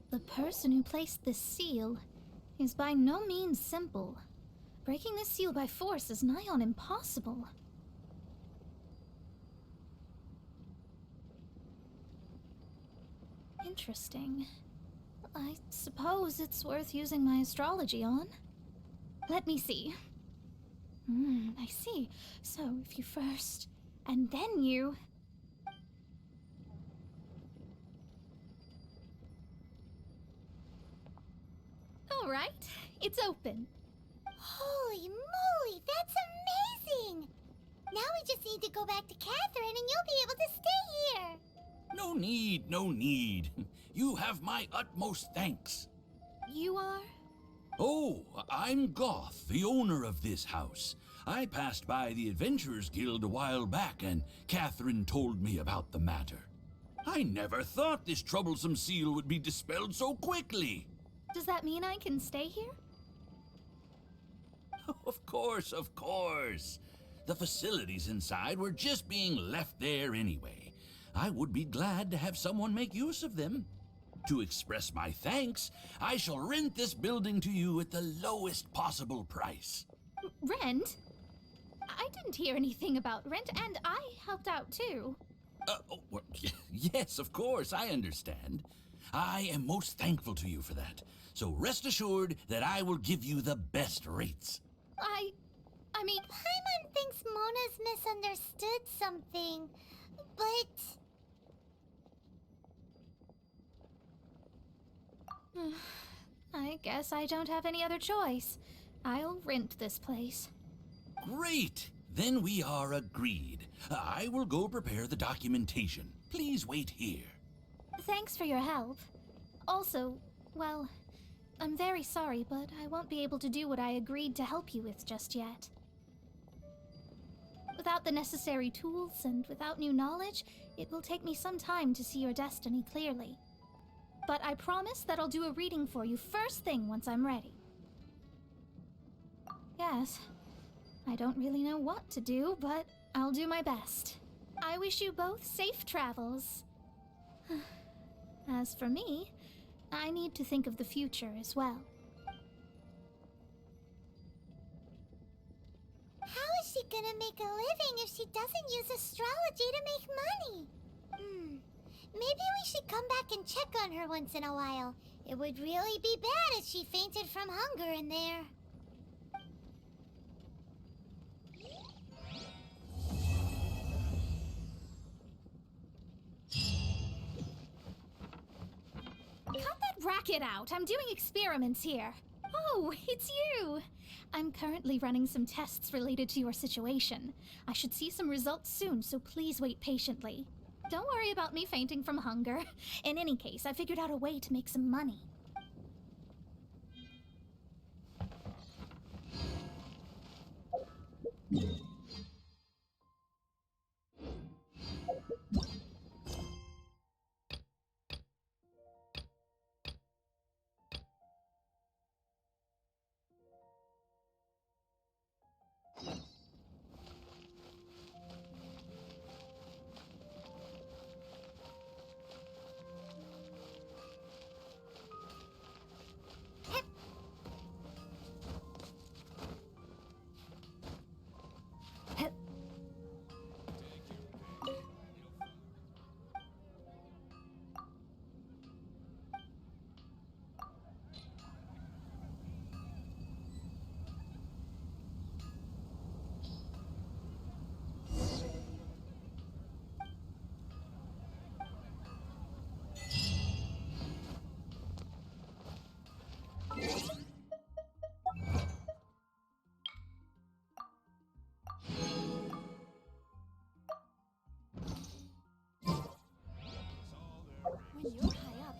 The person who placed this seal is by no means simple. Breaking this seal by force is nigh on impossible. Interesting. I suppose it's worth using my astrology on. Let me see. I see. So if you first, and then you... All right, it's open. Holy moly, that's amazing! Now we just need to go back to Catherine and you'll be able to stay here. No need, no need. You have my utmost thanks. You are? Oh, I'm Goth, the owner of this house. I passed by the Adventurers Guild a while back, and Catherine told me about the matter. I never thought this troublesome seal would be dispelled so quickly. Does that mean I can stay here? Of course, of course. The facilities inside were just being left there anyway. I would be glad to have someone make use of them. To express my thanks, I shall rent this building to you at the lowest possible price. Rent? I didn't hear anything about rent, and I helped out too. Well, yes, of course, I understand. I am most thankful to you for that. So rest assured that I will give you the best rates. I mean... Paimon thinks Mona's misunderstood something, but... I guess I don't have any other choice. I'll rent this place. Great! Then we are agreed. I will go prepare the documentation. Please wait here. Thanks for your help. Also, well, I'm very sorry, but I won't be able to do what I agreed to help you with just yet. Without the necessary tools and without new knowledge, it will take me some time to see your destiny clearly. But I promise that I'll do a reading for you first thing once I'm ready. Yes, I don't really know what to do, but I'll do my best. I wish you both safe travels. As for me, I need to think of the future as well. How is she gonna make a living if she doesn't use astrology to make money? Maybe we should come back and check on her once in a while. It would really be bad if she fainted from hunger in there. Cut that racket out! I'm doing experiments here. Oh, it's you! I'm currently running some tests related to your situation. I should see some results soon, so please wait patiently. Don't worry about me fainting from hunger. In any case, I figured out a way to make some money. When you're high up,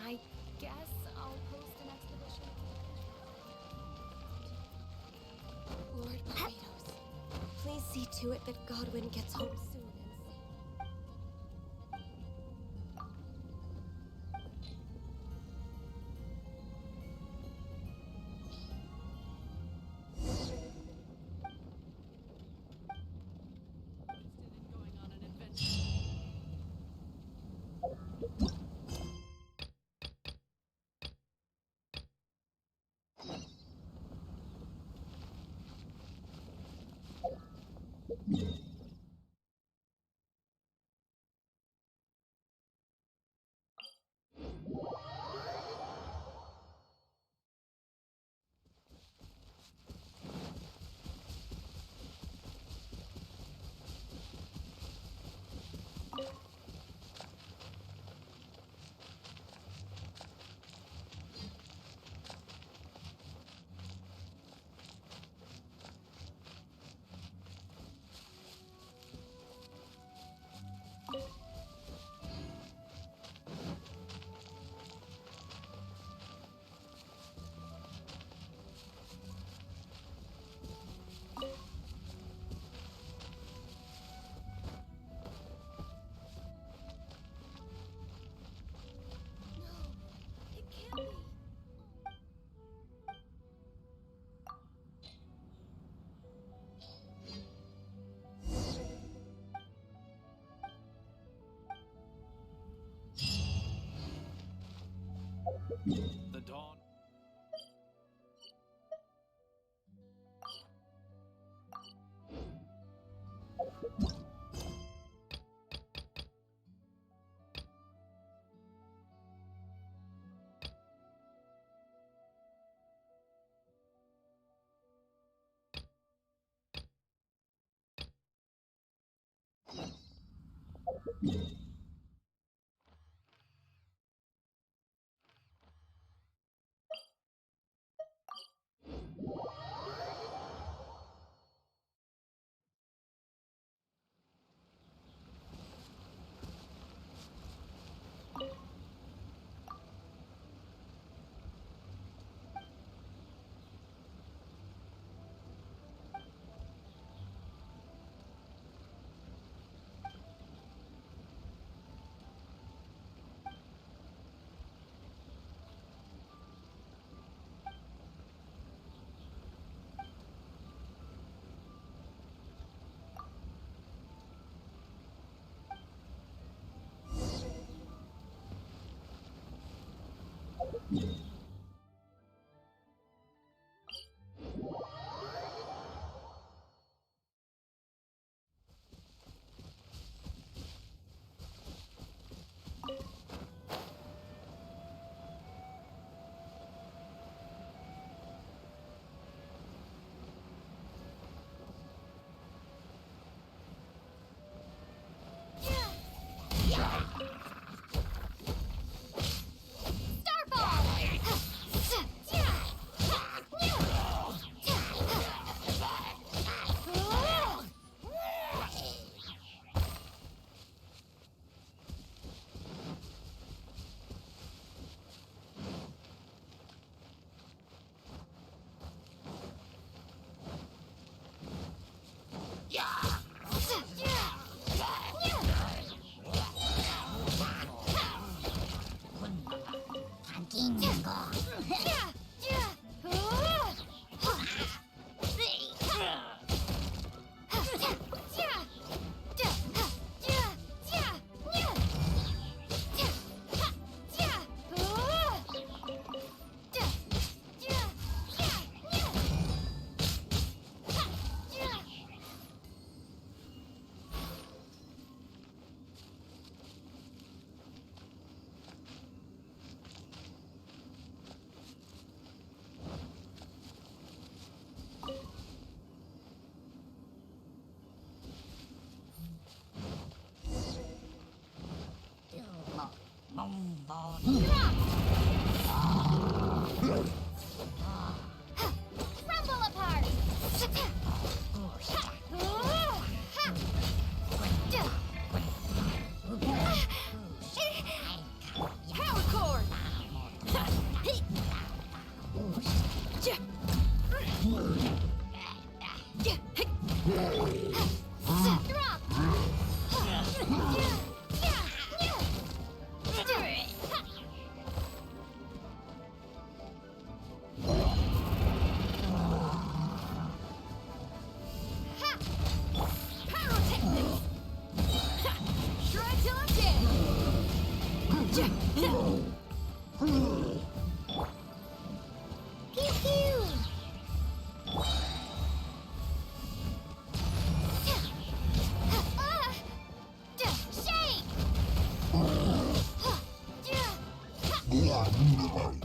I guess I'll post an expedition. Lord Barbados, please see to it that Godwin gets home soon and safe. The dawn. Rumble apart! Power cord! Drop! Pyrotechnics! Try till I'm dead! Pew pew! Shake!